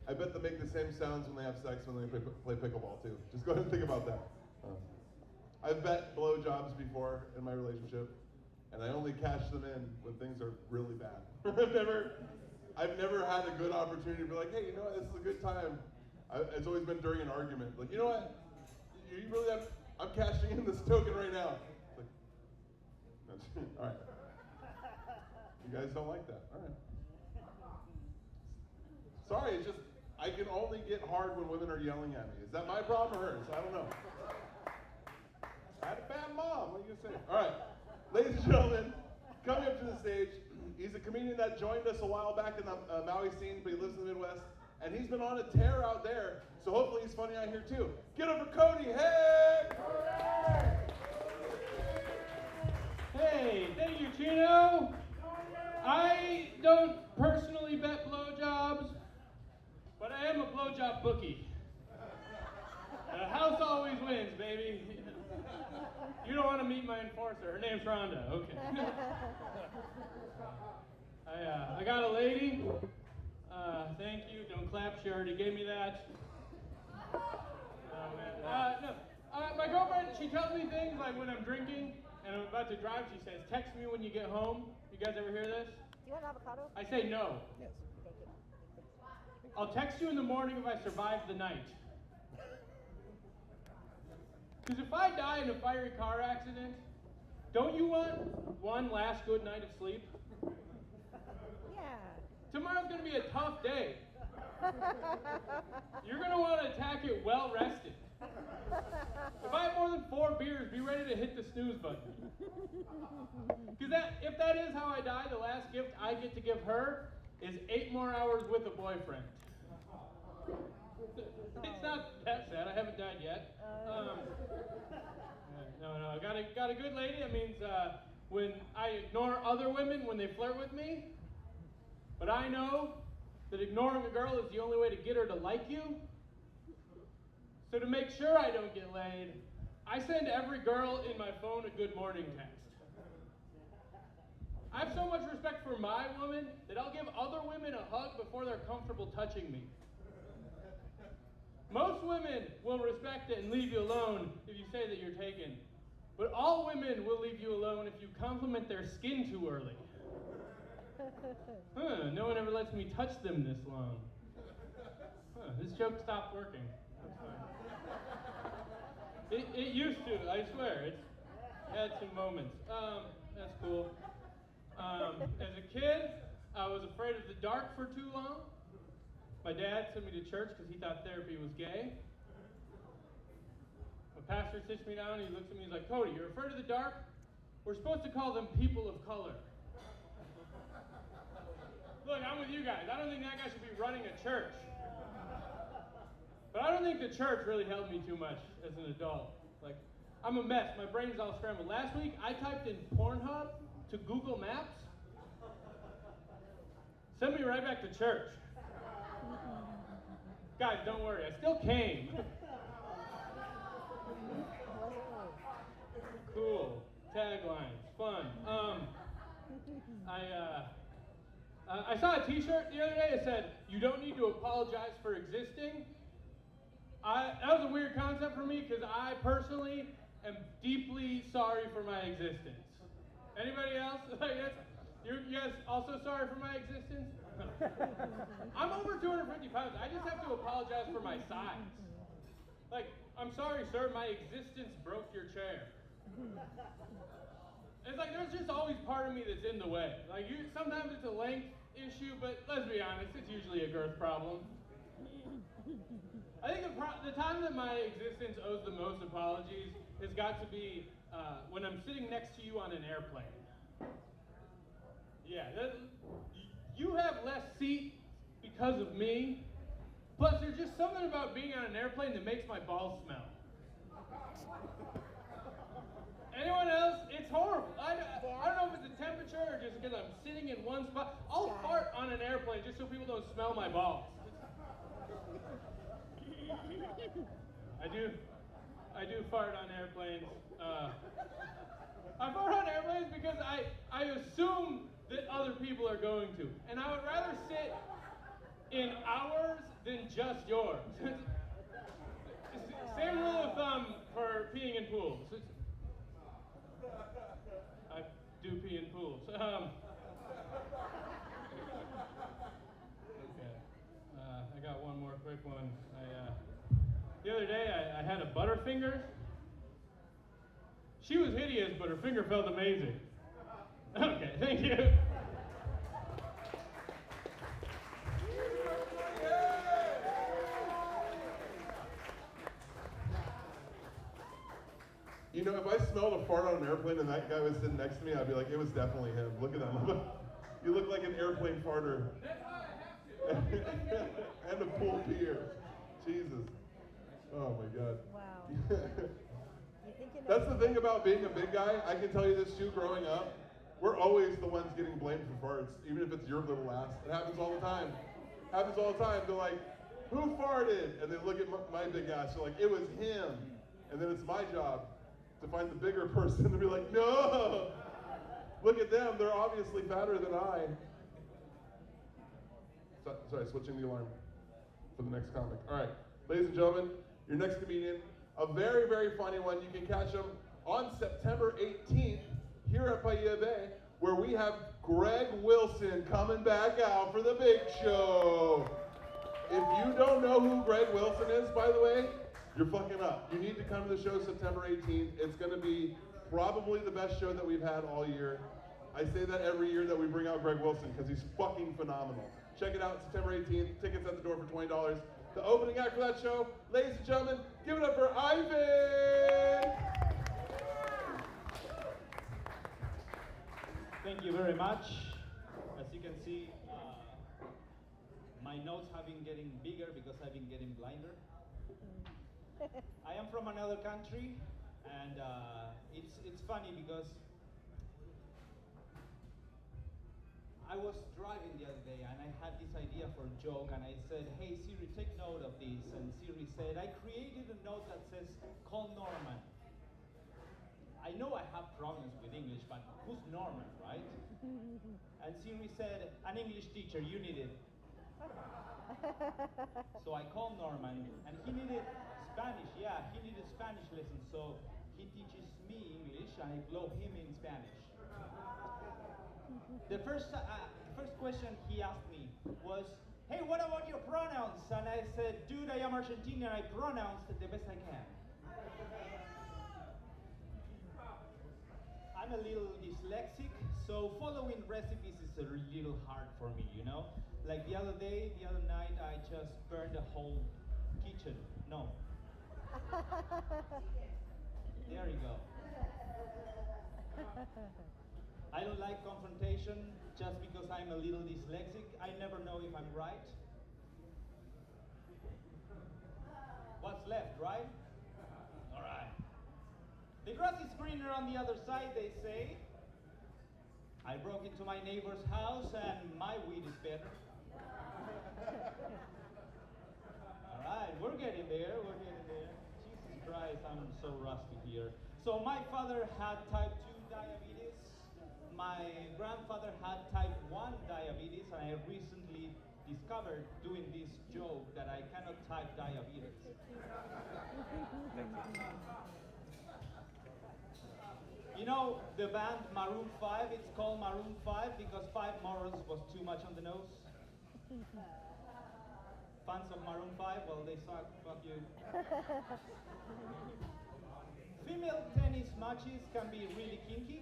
I bet they make the same sounds when they have sex when they play pickleball too. Just go ahead and think about that. I've bet blowjobs before in my relationship, and I only cash them in when things are really bad. I've never had a good opportunity to be like, hey, you know what, this is a good time. It's always been during an argument. Like, you know what, you really have, I'm cashing in this token right now. Like, all right. You guys don't like that, all right. Sorry, it's just, I can only get hard when women are yelling at me. Is that my problem or hers? I don't know. I had a bad mom, what are you gonna say? All right, ladies and gentlemen, coming up to the stage, he's a comedian that joined us a while back in the Maui scene, but he lives in the Midwest, and he's been on a tear out there, so hopefully he's funny out here too. Get over Cody, hey! Hey, thank you, Chino. I don't personally bet blowjobs, but I am a blowjob bookie. The house always wins, baby. You don't want to meet my enforcer. Her name's Rhonda. Okay. I got a lady. Thank you. Don't clap. She already gave me that. Oh, man. No. My girlfriend, she tells me things like when I'm drinking and I'm about to drive, she says, text me when you get home. You guys ever hear this? Do you want avocado? I say no. Yes. I'll text you in the morning if I survive the night. Because if I die in a fiery car accident, don't you want one last good night of sleep? Yeah. Tomorrow's going to be a tough day. You're going to want to attack it well rested. If I have more than 4 beers, be ready to hit the snooze button. Because if that is how I die, the last gift I get to give her is 8 more hours with a boyfriend. It's not that sad. I haven't died yet. No. I got a good lady. That means when I ignore other women when they flirt with me, but I know that ignoring a girl is the only way to get her to like you. So to make sure I don't get laid, I send every girl in my phone a good morning text. I have so much respect for my woman that I'll give other women a hug before they're comfortable touching me. Most women will respect it and leave you alone if you say that you're taken. But all women will leave you alone if you compliment their skin too early. No one ever lets me touch them this long. This joke stopped working. That's fine. It used to, I swear. It's had some moments. That's cool. As a kid, I was afraid of the dark for too long. My dad sent me to church because he thought therapy was gay. My pastor sits me down and he looks at me, he's like, Cody, you're afraid of the dark? we're supposed to call them people of color. Look, I'm with you guys. I don't think that guy should be running a church. But I don't think the church really helped me too much as an adult. Like, I'm a mess. My brain's all scrambled. Last week, I typed in Pornhub to Google Maps. Sent me right back to church. Guys, don't worry. I still came. Cool. Taglines. Fun. I saw a t-shirt the other day that said, "You don't need to apologize for existing." That was a weird concept for me because I personally am deeply sorry for my existence. Anybody else? You guys also sorry for my existence? I'm over 250 pounds. I just have to apologize for my size. Like, I'm sorry, sir, my existence broke your chair. It's like there's just always part of me that's in the way. Like, sometimes it's a length issue, but let's be honest, it's usually a girth problem. I think the time that my existence owes the most apologies has got to be when I'm sitting next to you on an airplane. Yeah, you have less seat because of me. Plus, there's just something about being on an airplane that makes my balls smell. Anyone else? It's horrible. I don't know if it's the temperature or just because I'm sitting in one spot. I'll fart on an airplane just so people don't smell my balls. I do fart on airplanes. I fart on airplanes because I assume that other people are going to. And I would rather sit in ours than just yours. Same rule of thumb for peeing in pools. I do pee in pools. Okay. I got one more quick one. The other day I had a Butterfinger. She was hideous, but her finger felt amazing. Okay, thank you. You know, if I smelled a fart on an airplane and that guy was sitting next to me, I'd be like, it was definitely him. Look at that. You look like an airplane farter. That's why I have to. And a pool peer. Jesus. Oh my God. Wow. That's the thing about being a big guy. I can tell you this too, growing up, we're always the ones getting blamed for farts, even if it's your little ass. It happens all the time. Happens all the time. They're like, who farted? And they look at my big ass. They're like, it was him. And then it's my job to find the bigger person and be like, no, look at them. They're obviously fatter than I. Sorry, switching the alarm for the next comic. All right, ladies and gentlemen, your next comedian, a very, very funny one. You can catch him on September 18th here at Paia Bay, where we have Greg Wilson coming back out for the big show. If you don't know who Greg Wilson is, by the way, you're fucking up. You need to come to the show September 18th. It's going to be probably the best show that we've had all year. I say that every year that we bring out Greg Wilson because he's fucking phenomenal. Check it out September 18th. Tickets at the door for $20. The opening act for that show, ladies and gentlemen, give it up for Ivan! Thank you very much. As you can see, my notes have been getting bigger because I've been getting blinder. I am from another country, and it's funny because I was driving the other day and I had this idea for a joke, and I said, hey Siri, take note of this. And Siri said, I created a note that says, call Norman. I know I have problems with English, but who's Norman, right? And Siri said, an English teacher, you need it. So I called Norman, and he needed Spanish. Yeah, he needed Spanish lessons, so he teaches me English, and I blow him in Spanish. The first question he asked me was, hey, what about your pronouns? And I said, dude, I am Argentinian, I pronounced it the best I can. I'm a little dyslexic, so following recipes is a little hard for me, you know? Like the other night, I just burned the whole kitchen. No. There you go. I don't like confrontation just because I'm a little dyslexic. I never know if I'm right. What's left, right? All right. The grass is greener on the other side, they say. I broke into my neighbor's house and my weed is better. All right, we're getting there, we're getting there. Jesus Christ, I'm so rusty here. So my father had type 2 diabetes. My grandfather had type 1 diabetes, and I recently discovered doing this joke that I cannot type diabetes. You know the band Maroon 5, it's called Maroon 5 because 5 morals was too much on the nose. Fans of Maroon 5, well, they suck, fuck you. Female tennis matches can be really kinky.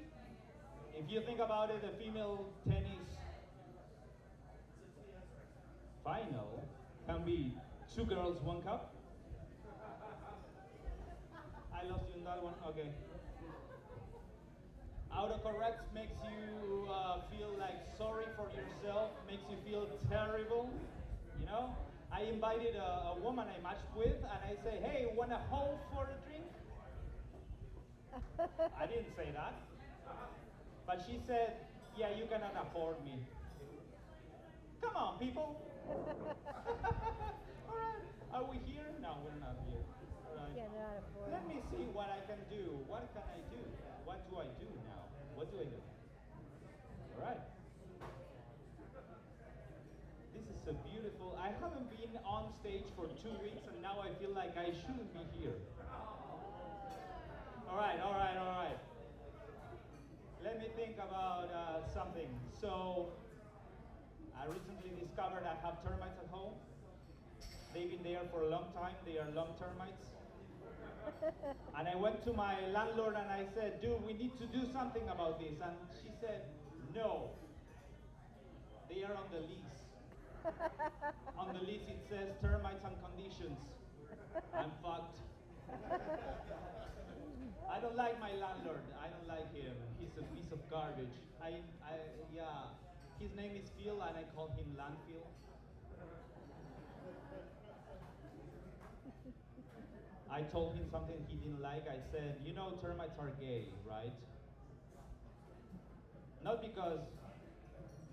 If you think about it, a female tennis final can be 2 girls, 1 cup. I lost you in that one, okay. Autocorrect makes you feel like sorry for yourself, makes you feel terrible, you know? I invited a woman I matched with and I say, hey, wanna hold for a drink? I didn't say that. But she said, yeah, you cannot afford me. Come on, people. All right, are we here? No, we're not here. All right. Let me see what I can do. What can I do? What do I do now? What do I do? All right. This is so beautiful. I haven't been on stage for 2 weeks and now I feel like I shouldn't be here. All right, all right, all right. Let me think about something. So, I recently discovered I have termites at home. They've been there for a long time. They are long termites. And I went to my landlord and I said, dude, we need to do something about this. And she said, no. They are on the lease. On the lease it says termites and conditions. I'm fucked. I don't like my landlord. I don't like him. He's a piece of garbage. Yeah. His name is Phil and I call him Landfill. I told him something he didn't like. I said, you know termites are gay, right? Not because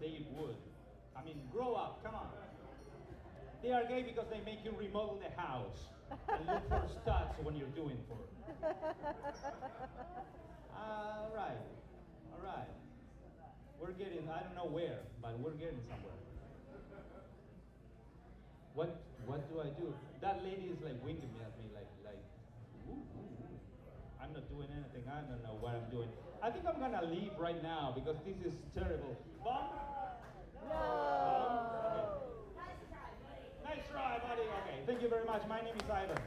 they eat wood. I mean, grow up, come on. They are gay because they make you remodel the house and look for studs when you're doing for them. All right, all right. We're getting, I don't know where, but we're getting somewhere. What do I do? That lady is like winking at me, like, ooh, ooh, ooh. I'm not doing anything. I don't know what I'm doing. I think I'm gonna leave right now because this is terrible. Bomb? No. Okay. Nice try, buddy. Okay, thank you very much. My name is Ivan.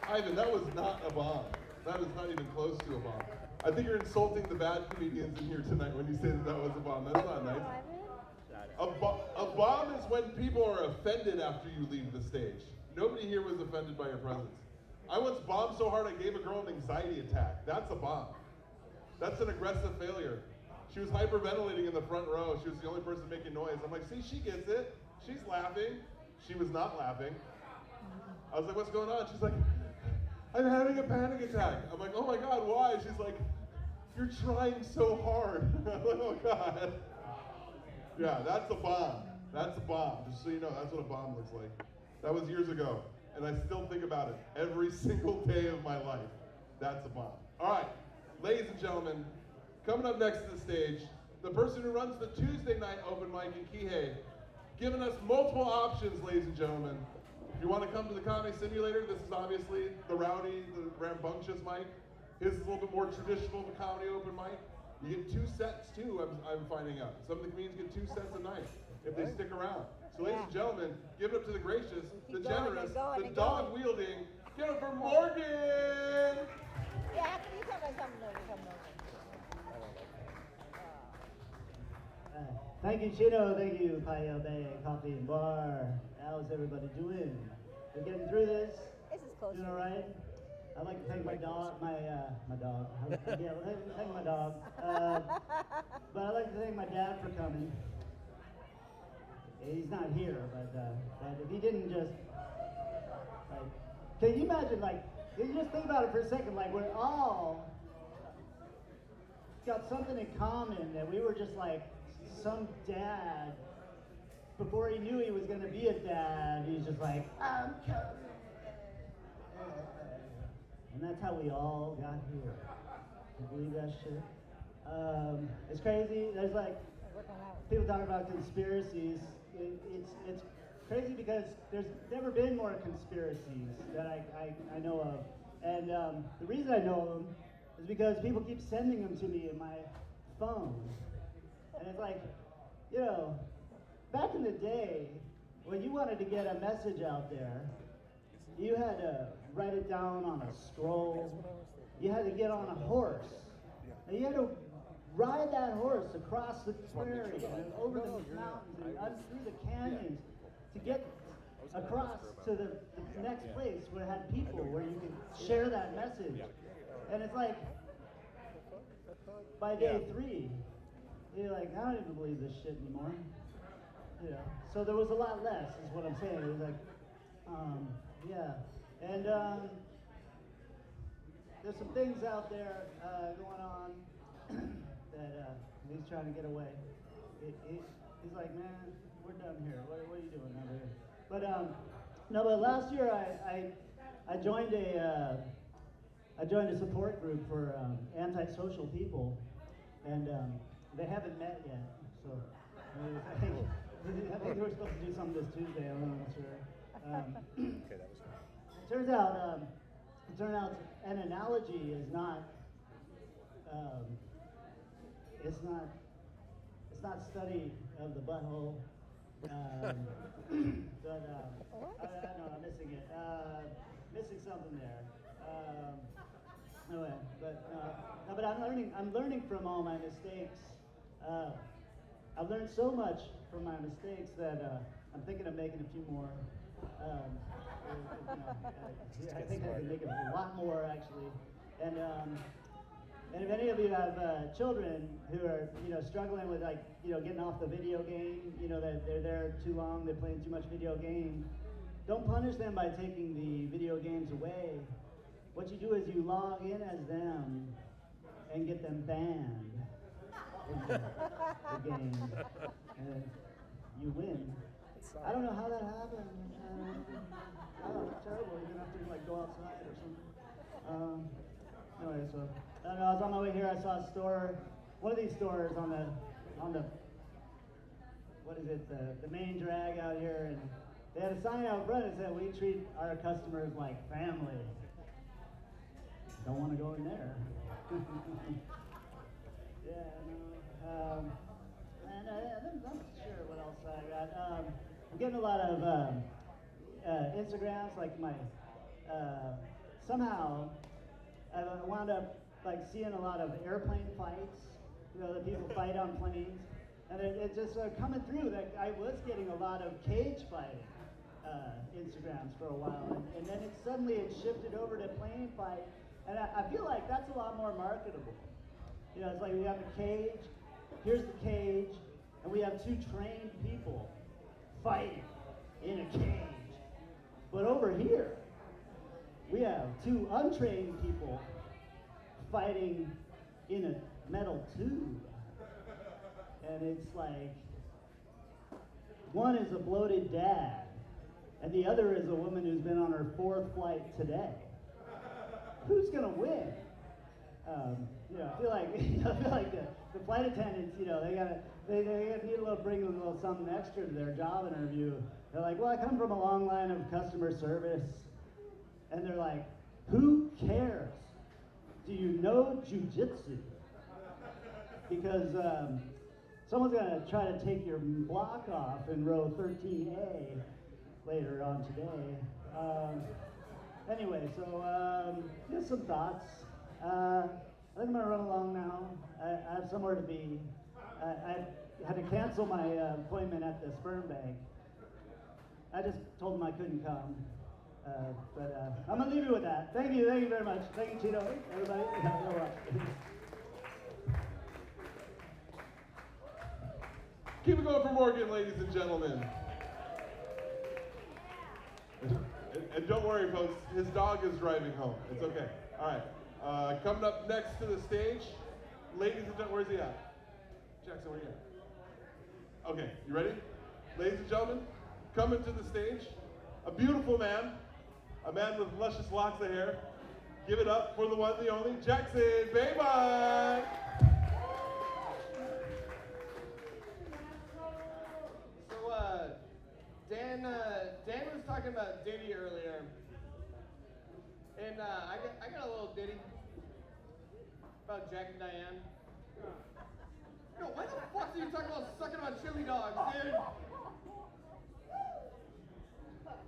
Ivan, that was not a bomb. That is not even close to a bomb. I think you're insulting the bad comedians in here tonight when you say that was a bomb. That's not nice. A bomb is when people are offended after you leave the stage. Nobody here was offended by your presence. I once bombed so hard I gave a girl an anxiety attack. That's a bomb. That's an aggressive failure. She was hyperventilating in the front row. She was the only person making noise. I'm like, see, she gets it. She's laughing. She was not laughing. I was like, what's going on? She's like, I'm having a panic attack. I'm like, oh my God, why? She's like, you're trying so hard. I'm like, oh God. Yeah, that's a bomb. That's a bomb. Just so you know, that's what a bomb looks like. That was years ago. And I still think about it every single day of my life. That's a bomb. All right, ladies and gentlemen, coming up next to the stage, the person who runs the Tuesday night open mic in Kihei, giving us multiple options, ladies and gentlemen. If you want to come to the Comedy Simulator, this is obviously the rowdy, the rambunctious mic. His is a little bit more traditional of a comedy open mic. You get 2 sets too, I'm finding out. Some of the comedians get 2 sets a night if they stick around. So ladies and gentlemen, give it up to the gracious, the generous, the dog-wielding, give it for Morgan! Yeah, how can you come on something? Thank you, Chino. Thank you, Paia Bay Coffee Bar. How's everybody doing? We're getting through this. This is close. Doing all right? I'd like to thank my dog, my dog. Yeah, I'd like to thank my dog. But I'd like to thank my dad for coming. He's not here, but if he didn't just, like, can you imagine, like, can you just think about it for a second, like, we're all got something in common, that we were just like some dad, before he knew he was going to be a dad, he's just like, I'm coming. And that's how we all got here. Can you believe that shit? It's crazy. There's like, people talk about conspiracies. It's crazy because there's never been more conspiracies that I know of. And the reason I know of them is because people keep sending them to me in my phone. And it's like, you know, back in the day, when you wanted to get a message out there, you had to write it down on a scroll. You had to get on a horse. And you had to ride that horse across the prairie and over the mountains and through the canyons to get across to the next place where it had people, where you could share that message. And it's like, by day 3, you're like, I don't even believe this shit anymore. You know, so there was a lot less, is what I'm saying. It was like, yeah. And there's some things out there going on that he's trying to get away. He's like, man, we're done here. What are you doing over here? But no, but last year I joined a support group for antisocial people, and they haven't met yet. So I think we're supposed to do something this Tuesday. I'm not sure. Okay, that was fine. Turns out an analogy is not. It's not study of the butthole. But I know I'm missing it. Missing something there. Anyway, but I'm learning from all my mistakes. I've learned so much from my mistakes that I'm thinking of making a few more. I think I can make a lot more actually. And if any of you have children who are, struggling with getting off the video game, that they're there too long, they're playing too much video game, don't punish them by taking the video games away. What you do is you log in as them and get them banned in the game, and you win. I don't know how that happened. It's terrible. You're gonna have to go outside or something. Anyway, so I don't know. I was on my way here. I saw a store, one of these stores on the what is it? The main drag out here, and they had a sign out front that said, "We treat our customers like family." Don't want to go in there. Yeah, no. And I'm not sure what else I got. I'm getting a lot of Instagrams, like my, somehow I wound up seeing a lot of airplane fights, that people fight on planes. And it just coming through that I was getting a lot of cage fighting Instagrams for a while. And then it shifted over to plane fight. And I feel like that's a lot more marketable. It's like we have a cage, here's the cage, and we have 2 trained people fighting in a cage. But over here, we have 2 untrained people fighting in a metal tube. And it's like, one is a bloated dad, and the other is a woman who's been on her 4th flight today. Who's gonna win? I feel like the flight attendants, they need a bring a little something extra to their job interview. They're like, well, I come from a long line of customer service, and they're like, who cares? Do you know jujitsu? Because someone's gonna try to take your block off in row 13A later on today. Anyway, so just some thoughts. I think I'm gonna run along now. I have somewhere to be. I had to cancel my appointment at the sperm bank. I just told them I couldn't come. I'm gonna leave you with that. Thank you very much. Thank you, Chino. Everybody, you're welcome. Keep it going for Morgan, ladies and gentlemen. And don't worry, folks, his dog is driving home. It's okay. All right. Coming up next to the stage, ladies and gentlemen, where's he at? Jackson, where you at? Okay, you ready? Ladies and gentlemen, coming to the stage, a beautiful man, a man with luscious locks of hair. Give it up for the one, the only, Jackson Baby. Dan was talking about Diddy earlier, and I got a little ditty about Jack and Diane. Yo, why the fuck are you talking about sucking on chili dogs, dude?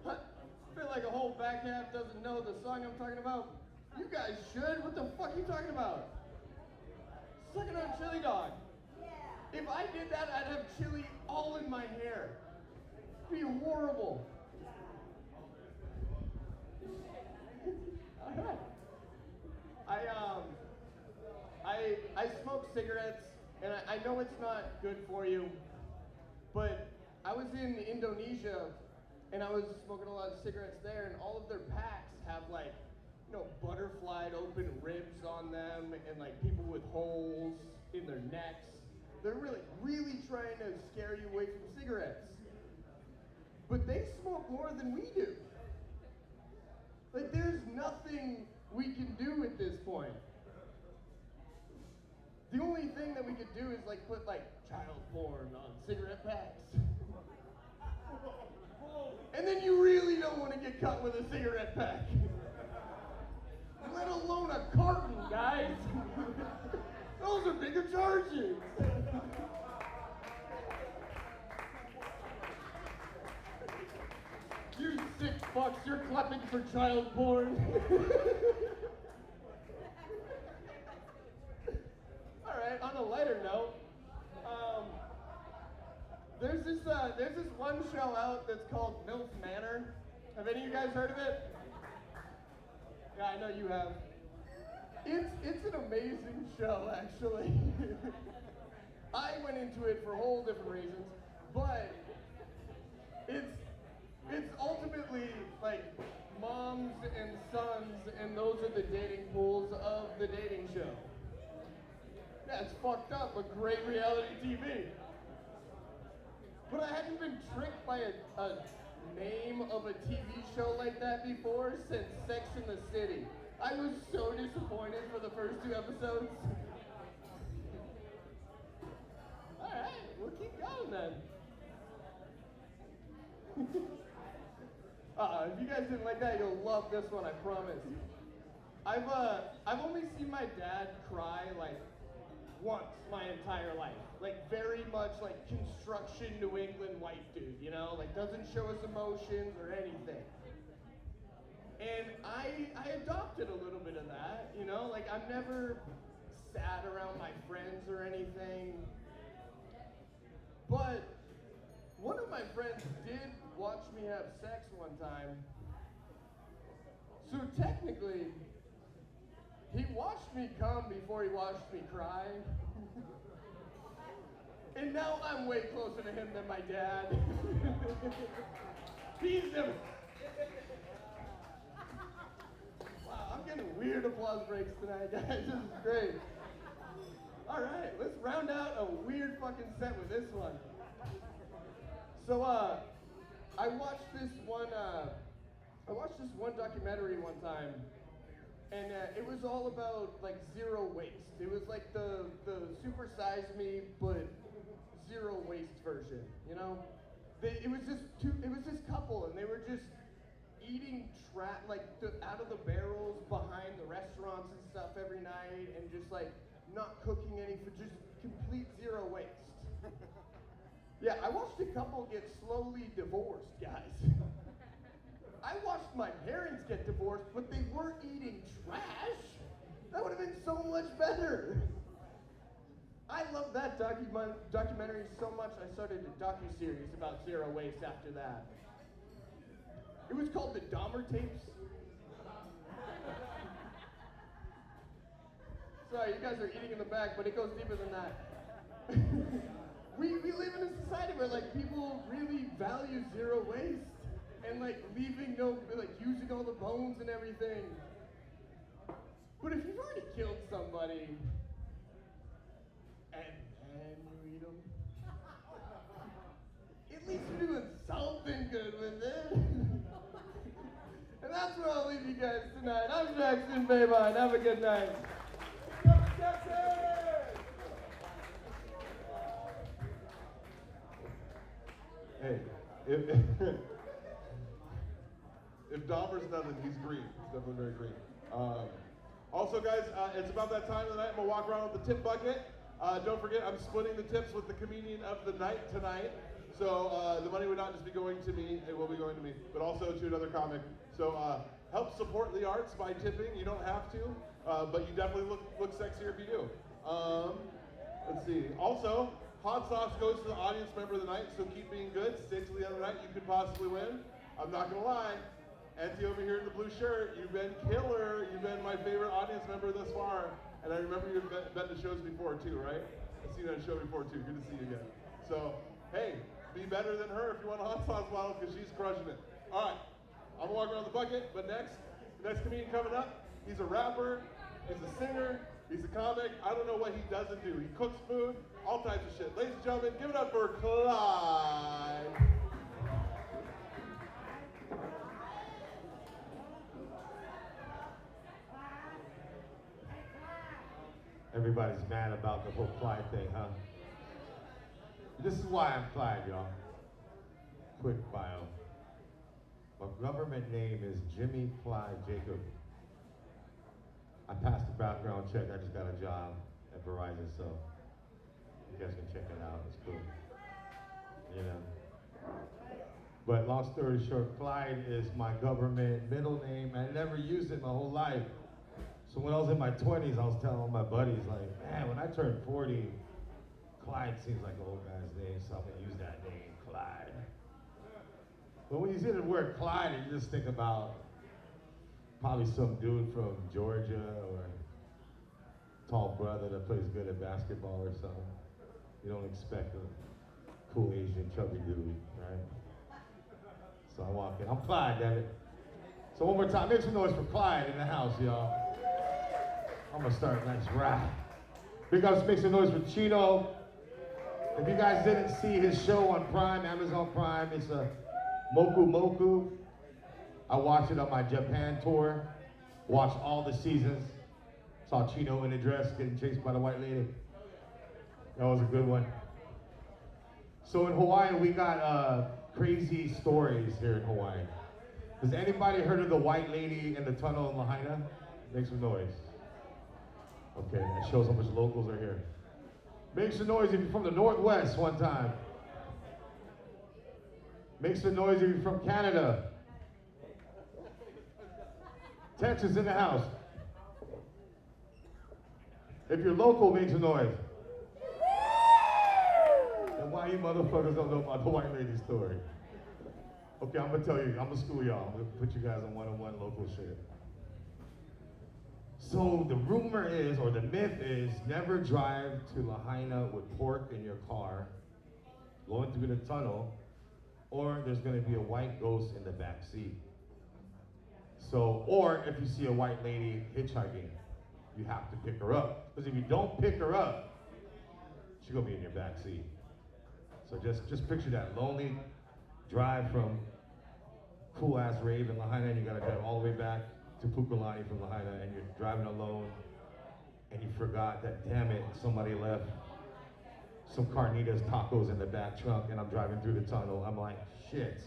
I feel like a whole back half doesn't know the song I'm talking about. You guys should. What the fuck are you talking about? Sucking on chili dog. If I did that, I'd have chili all in my hair. It'd be horrible. Alright. I smoke cigarettes, and I know it's not good for you, but I was in Indonesia, and I was smoking a lot of cigarettes there, and all of their packs have like, butterflied open ribs on them, and like people with holes in their necks. They're really, really trying to scare you away from cigarettes. But they smoke more than we do. Like, there's nothing we can do at this point. The only thing that we could do is like put like child porn on cigarette packs. And then you really don't want to get caught with a cigarette pack. Let alone a carton, guys. Those are bigger charges. You sick fucks, you're clapping for child porn. Alright, on a lighter note, there's this one show out that's called MILF Manor. Have any of you guys heard of it? Yeah, I know you have. It's an amazing show, actually. I went into it for whole different reasons, but it's ultimately like moms and sons, and those are the dating pools of the dating show. Yeah, it's fucked up, but great reality TV. But I hadn't been tricked by a name of a TV show like that before since Sex and the City. I was so disappointed for the first 2 episodes. Alright, we'll keep going then. If you guys didn't like that, you'll love this one, I promise. I've only seen my dad cry like once my entire life. Like very much like construction New England white dude, like doesn't show his emotions or anything. And I adopted a little bit of that, like I'm never sad around my friends or anything. But one of my friends did watch me have sex one time. So technically, he watched me come before he watched me cry. And now I'm way closer to him than my dad. He's never... Wow, I'm getting weird applause breaks tonight, guys. This is great. All right, let's round out a weird fucking set with this one. So, I watched this one documentary one time, and it was all about like zero waste. It was like the Super Size Me, but zero waste version. It was this couple, and they were just eating out of the barrels behind the restaurants and stuff every night, and just like not cooking any food, just complete zero waste. Yeah, I watched a couple get slowly divorced, guys. I watched my parents get divorced, but they weren't eating trash. That would have been so much better. I love that documentary so much, I started a docuseries about zero waste after that. It was called the Dahmer tapes. Sorry, you guys are eating in the back, but it goes deeper than that. we live in a society where like people really value zero waste and like leaving using all the bones and everything. But if you've already killed somebody and you eat them, at least you're doing something good with it. And that's where I'll leave you guys tonight. I'm Jackson Babine. Have a good night. Hey, if Dahmer's nothing, he's green. He's definitely very green. Also, guys, it's about that time of the night. I'm gonna walk around with the tip bucket. Don't forget, I'm splitting the tips with the comedian of the night tonight. So the money would not just be going to me, it will be going to me, but also to another comic. So help support the arts by tipping. You don't have to, but you definitely look sexier if you do. Let's see. Also, hot sauce goes to the audience member of the night, so keep being good. Stay till the end of the night. You could possibly win. I'm not gonna lie. Auntie over here in the blue shirt, you've been killer. You've been my favorite audience member thus far. And I remember you've been to shows before too, right? I've seen you at a show before too. Good to see you again. So, hey, be better than her if you want a hot sauce bottle because she's crushing it. All right, I'm gonna walk around the bucket, but next comedian coming up, he's a rapper, he's a singer, he's a comic. I don't know what he doesn't do. He cooks food, all types of shit. Ladies and gentlemen, give it up for Clyde. Everybody's mad about the whole Clyde thing, huh? This is why I'm Clyde, y'all. Quick bio. My government name is Jimmy Clyde Jacob. I passed the background check. I just got a job at Verizon, so you guys can check it out. It's cool. You know. But long story short, Clyde is my government middle name. I never used it my whole life. So when I was in my 20s, I was telling all my buddies, like, man, when I turn 40, Clyde seems like an old guy's name, so I'm gonna use that name, Clyde. But when you see the word Clyde, you just think about probably some dude from Georgia or tall brother that plays good at basketball or something. You don't expect a cool Asian chubby dude, right? So I walk in, I'm Clyde, damn it. So one more time, make some noise for Clyde in the house, y'all. I'm gonna start next rap. Big ups, make some noise for Chino. If you guys didn't see his show on Prime, Amazon Prime, it's a Moku Moku. I watched it on my Japan tour, watched all the seasons, saw Chino in a dress getting chased by the white lady. That was a good one. So in Hawaii, we got crazy stories here in Hawaii. Has anybody heard of the white lady in the tunnel in Lahaina? Make some noise. Okay, that shows how much locals are here. Make some noise if you're from the Northwest one time. Make some noise if you're from Canada. Texas in the house. If you're local, make some noise. And why you motherfuckers don't know about the white lady story? Okay, I'm gonna tell you, I'm gonna school y'all. I'm gonna put you guys on one-on-one local shit. So the rumor is, or the myth is, never drive to Lahaina with pork in your car, going through the tunnel, or there's gonna be a white ghost in the back seat. So, or if you see a white lady hitchhiking, you have to pick her up. Because if you don't pick her up, she's gonna be in your back seat. So just picture that lonely drive from cool ass rave in Lahaina, and you gotta drive all the way back to Pukalani from Lahaina, and you're driving alone, and you forgot that, damn it, somebody left some carnitas tacos in the back trunk, and I'm driving through the tunnel. I'm like, shit,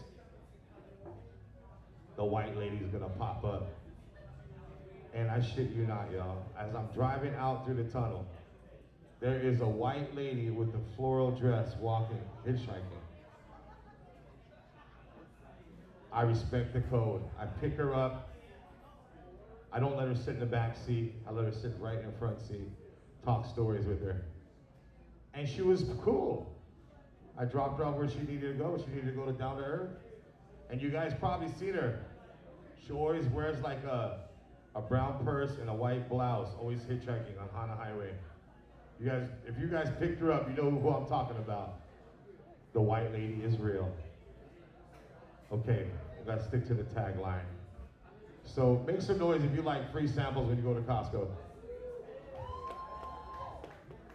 the white lady's gonna pop up. And I shit you not, y'all, as I'm driving out through the tunnel, there is a white lady with a floral dress walking, hitchhiking. I respect the code. I pick her up. I don't let her sit in the back seat. I let her sit right in the front seat, talk stories with her. And she was cool. I dropped her off where she needed to go. She needed to go to Down to Earth. And you guys probably seen her. She always wears like a brown purse and a white blouse, always hitchhiking on Hana Highway. You guys, if you guys picked her up, you know who I'm talking about. The white lady is real. Okay, we gotta stick to the tagline. So make some noise if you like free samples when you go to Costco.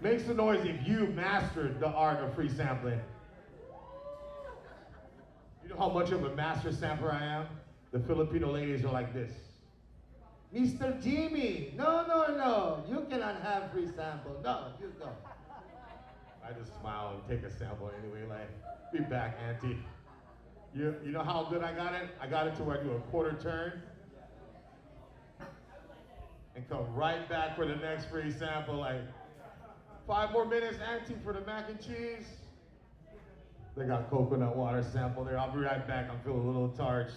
Make some noise if you mastered the art of free sampling. You know how much of a master sampler I am? The Filipino ladies are like this. Mr. Jimmy, no, you cannot have free sample. No, you go. I just smile and take a sample anyway, like, be back, auntie. You know how good I got it? I got it to where I do a quarter turn and come right back for the next free sample, like, 5 more minutes, auntie, for the mac and cheese. They got coconut water sample there. I'll be right back. I'm feeling a little targed.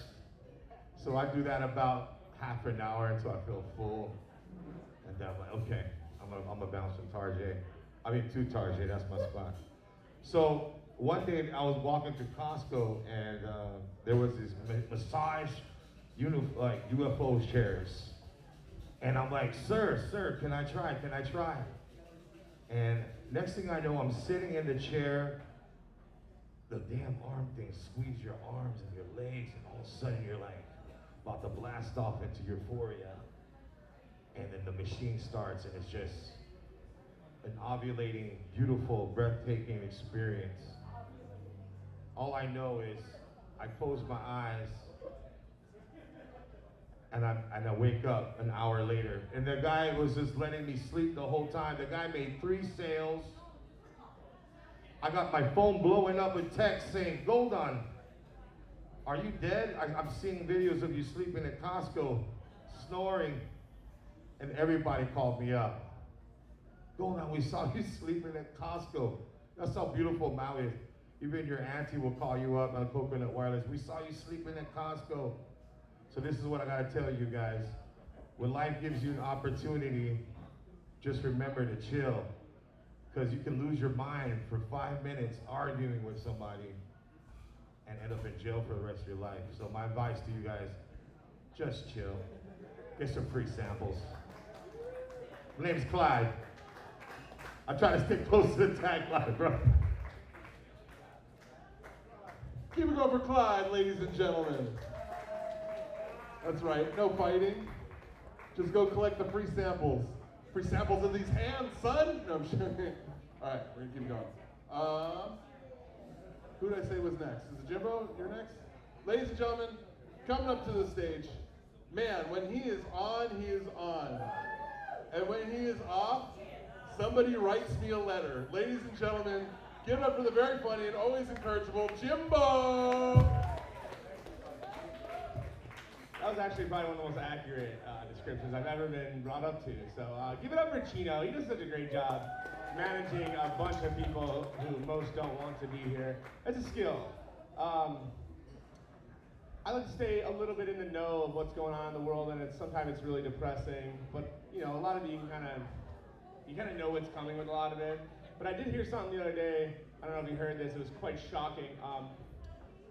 So I do that about half an hour until I feel full. And then I'm like, okay, I'm gonna bounce from Tarjay. I mean, to Tarjay, that's my spot. So one day I was walking to Costco and there was this massage UFO chairs. And I'm like, sir, can I try? And next thing I know, I'm sitting in the chair. The damn arm thing squeeze your arms and your legs, and all of a sudden you're like about to blast off into euphoria. And then the machine starts, and it's just an ovulating, beautiful, breathtaking experience. All I know is I close my eyes and I wake up an hour later. And the guy was just letting me sleep the whole time. The guy made 3 sales. I got my phone blowing up with text saying, Goldon, are you dead? I'm seeing videos of you sleeping at Costco, snoring. And everybody called me up. Goldon, we saw you sleeping at Costco. That's how beautiful Maui is. Even your auntie will call you up on Coconut Wireless. We saw you sleeping at Costco. So this is what I gotta tell you guys. When life gives you an opportunity, just remember to chill. Because you can lose your mind for 5 minutes arguing with somebody and end up in jail for the rest of your life. So my advice to you guys, just chill. Get some free samples. My name's Clyde. I try to stick close to the tagline, bro. Keep it going for Clyde, ladies and gentlemen. That's right, no fighting. Just go collect the free samples. Free samples of these hands, son? No, I'm sure. All right, we're gonna keep going. Who did I say was next? Is it Jimbo? You're next? Ladies and gentlemen, coming up to the stage, man, when he is on, he is on. And when he is off, somebody writes me a letter. Ladies and gentlemen, give it up for the very funny and always encourageable Jimbo! That was actually probably one of the most accurate descriptions I've ever been brought up to. So give it up for Chino. He does such a great job managing a bunch of people who most don't want to be here. It's a skill. I like to stay a little bit in the know of what's going on in the world, and sometimes it's really depressing. But you know, a lot of you kind of know what's coming with a lot of it. But I did hear something the other day. I don't know if you heard this. It was quite shocking.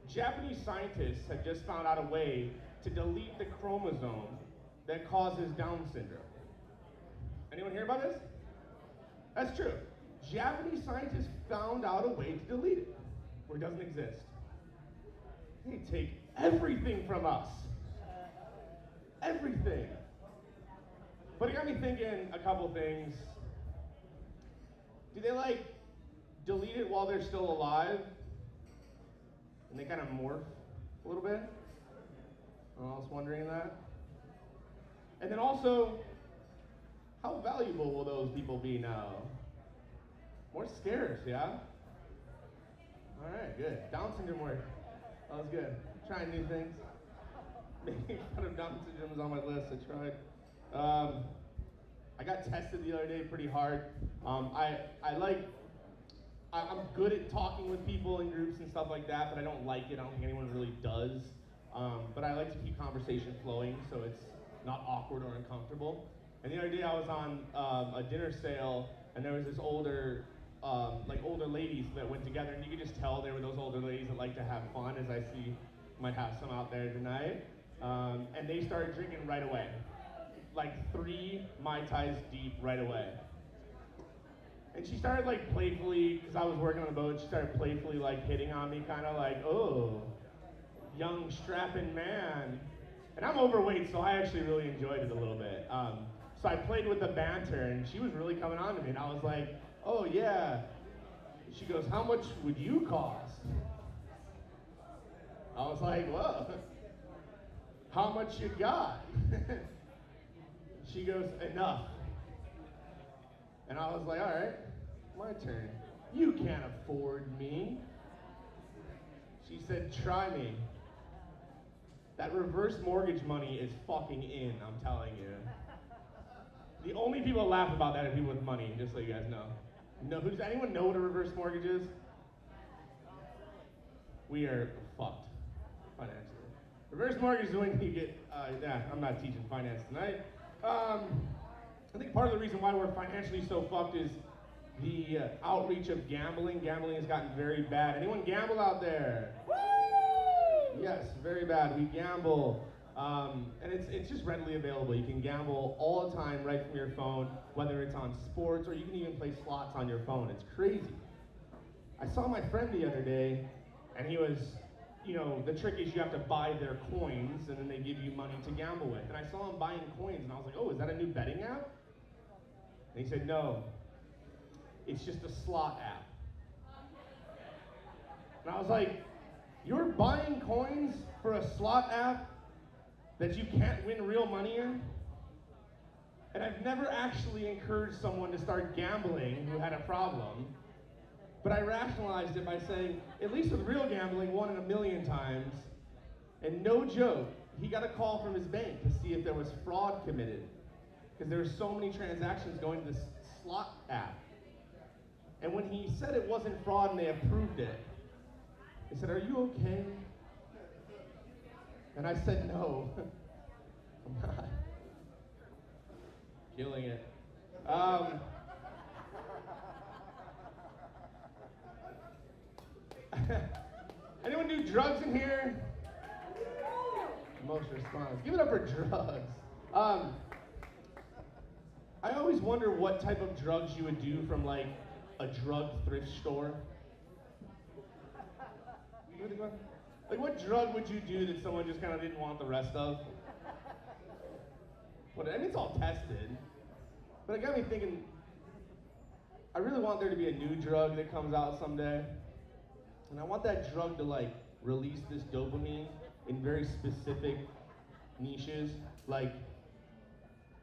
Japanese scientists had just found out a way to delete the chromosome that causes Down syndrome. Anyone hear about this? That's true. Japanese scientists found out a way to delete it, where it doesn't exist. They take everything from us. Everything. But it got me thinking a couple things. Do they like delete it while they're still alive? And they kind of morph a little bit? I was wondering that. And then also, how valuable will those people be now? More scarce, yeah? All right, good. Down syndrome work. That was good. Trying new things. Making fun of Down syndrome is on my list. I tried. I got tested the other day pretty hard. I'm good at talking with people in groups and stuff like that, but I don't like it. I don't think anyone really does. But I like to keep conversation flowing so it's not awkward or uncomfortable. And the other day I was on a dinner sale, and there was this older ladies that went together, and you could just tell they were those older ladies that like to have fun, as I see might have some out there tonight. And they started drinking right away. Like 3 Mai Tais deep right away. And she started like playfully, because I was working on the boat, she started playfully like hitting on me, kind of like, oh, young strapping man. And I'm overweight, so I actually really enjoyed it a little bit. So I played with the banter, and she was really coming on to me, and I was like, oh yeah. She goes, how much would you cost? I was like, whoa, how much you got? She goes, enough. And I was like, all right, my turn. You can't afford me. She said, try me. That reverse mortgage money is fucking in, I'm telling you. The only people that laugh about that are people with money, just so you guys know. No, does anyone know what a reverse mortgage is? We are fucked financially. Reverse mortgage is when you get, I'm not teaching finance tonight. I think part of the reason why we're financially so fucked is the outreach of gambling. Gambling has gotten very bad. Anyone gamble out there? Woo! Yes, very bad. We gamble. And it's just readily available. You can gamble all the time right from your phone, whether it's on sports or you can even play slots on your phone. It's crazy. I saw my friend the other day, and he was, the trick is you have to buy their coins, and then they give you money to gamble with. And I saw him buying coins, and I was like, oh, is that a new betting app? And he said, no, it's just a slot app. And I was like, you're buying coins for a slot app that you can't win real money in? And I've never actually encouraged someone to start gambling who had a problem, but I rationalized it by saying, at least with real gambling, 1 in a million times, and no joke, he got a call from his bank to see if there was fraud committed, because there were so many transactions going to this slot app. And when he said it wasn't fraud and they approved it, they said, are you okay? And I said, no, I'm not. Killing it. Anyone do drugs in here? Most response. Give it up for drugs. I always wonder what type of drugs you would do from like a drug thrift store. Like, what drug would you do that someone just kind of didn't want the rest of? But I mean, it's all tested. But it got me thinking, I really want there to be a new drug that comes out someday. And I want that drug to, like, release this dopamine in very specific niches. Like,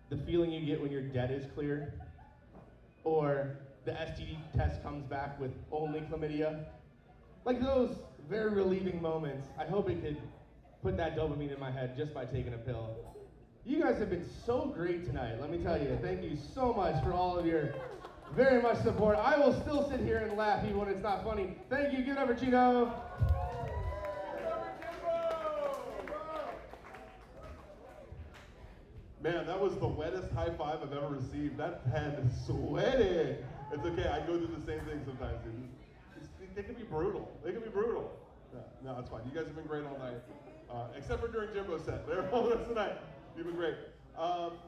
the feeling you get when your debt is clear. Or the STD test comes back with only chlamydia. Like those very relieving moments. I hope it could put that dopamine in my head just by taking a pill. You guys have been so great tonight, let me tell you. Thank you so much for all of your very much support. I will still sit here and laugh even when it's not funny. Thank you, give it up for Chino. Man, that was the wettest high five I've ever received. That pen is sweaty. It's okay, I go through the same thing sometimes, dude. They can be brutal. They can be brutal. Yeah, no, it's fine. You guys have been great all night. Except for during Jimbo's set. They're all the rest of the night. You've been great.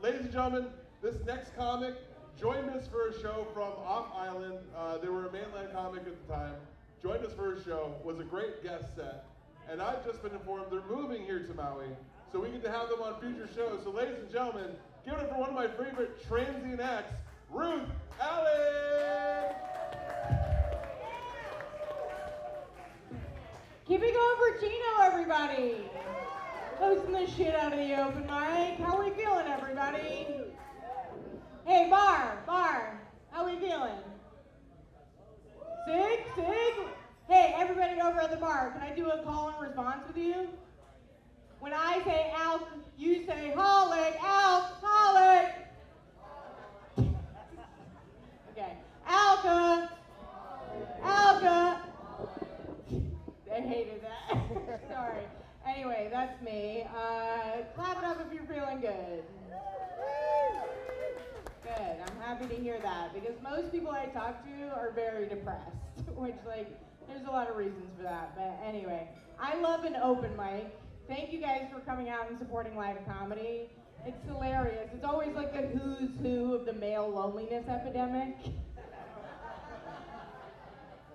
Ladies and gentlemen, this next comic joined us for a show from off island. They were a mainland comic at the time. Joined us for a show. Was a great guest set. And I've just been informed they're moving here to Maui. So we get to have them on future shows. So ladies and gentlemen, give it up for one of my favorite transient acts, Ruth Allen! Keep it going for Chino, everybody. Hosting the shit out of the open mic. How we feeling, everybody? Hey, bar. How we feeling? Sick? Hey, everybody over at the bar, can I do a call and response with you? When I say alk, you say holic, alk, holic. Okay, alka. I hated that. Sorry. Anyway, that's me. Clap it up if you're feeling good. Good. I'm happy to hear that because most people I talk to are very depressed, which, like, There's a lot of reasons for that, but anyway, I love an open mic. Thank you guys for coming out and supporting live comedy. It's hilarious. It's always like the who's who of the male loneliness epidemic.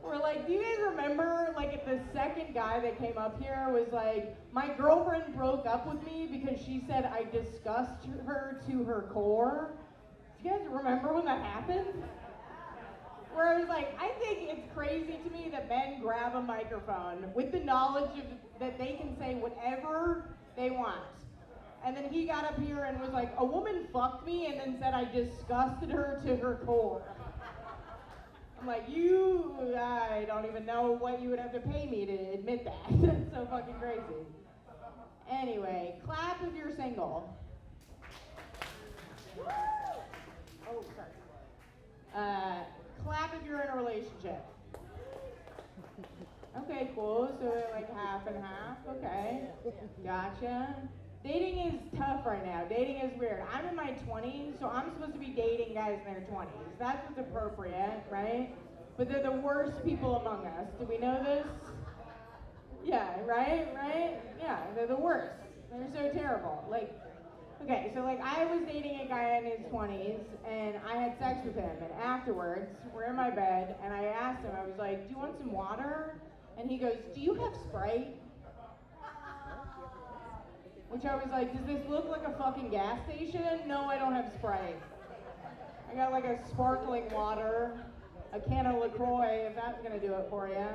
We're like, do you guys remember, like, the second guy that came up here was like, my girlfriend broke up with me because she said I disgust her to her core? Do you guys remember when that happened? Where I was like, I think it's crazy to me that men grab a microphone with the knowledge of that they can say whatever they want. And then he got up here and was like, a woman fucked me and then said I disgusted her to her core. I'm like, I don't even know what you would have to pay me to admit that. That's so fucking crazy. Anyway, clap if you're single. Oh, sorry. Clap if you're in a relationship. Okay, cool. So like half and half. Okay. Gotcha. Dating is tough right now. Dating is weird. I'm in my 20s, so I'm supposed to be dating guys in their 20s. That's what's appropriate, right? But they're the worst people among us. Do we know this? Yeah, right? Yeah, they're the worst. They're so terrible. Like, okay, so like I was dating a guy in his 20s, and I had sex with him, and afterwards, we're in my bed, and I asked him, I was like, do you want some water? And he goes, do you have Sprite? Which I was like, does this look like a fucking gas station? No, I don't have Sprite. I got like a sparkling water, a can of LaCroix, if that's gonna do it for you.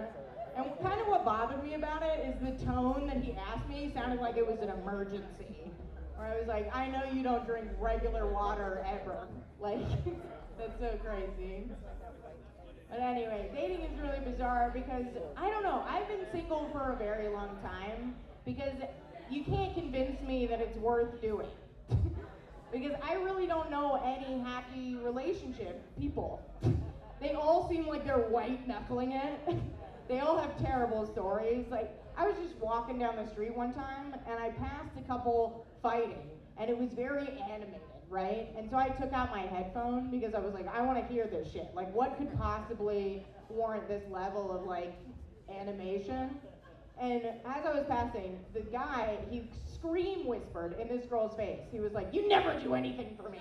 And kind of what bothered me about it is the tone that he asked me sounded like it was an emergency. Where I was like, I know you don't drink regular water ever. Like, that's so crazy. But anyway, dating is really bizarre because, I don't know, I've been single for a very long time because you can't convince me that it's worth doing. Because I really don't know any happy relationship people. They all seem like they're white knuckling it. They all have terrible stories. Like, I was just walking down the street one time and I passed a couple fighting and it was very animated, right? And so I took out my headphone because I was like, I want to hear this shit. Like, what could possibly warrant this level of like animation? And as I was passing, the guy, he scream whispered in this girl's face. He was like, you never do anything for me.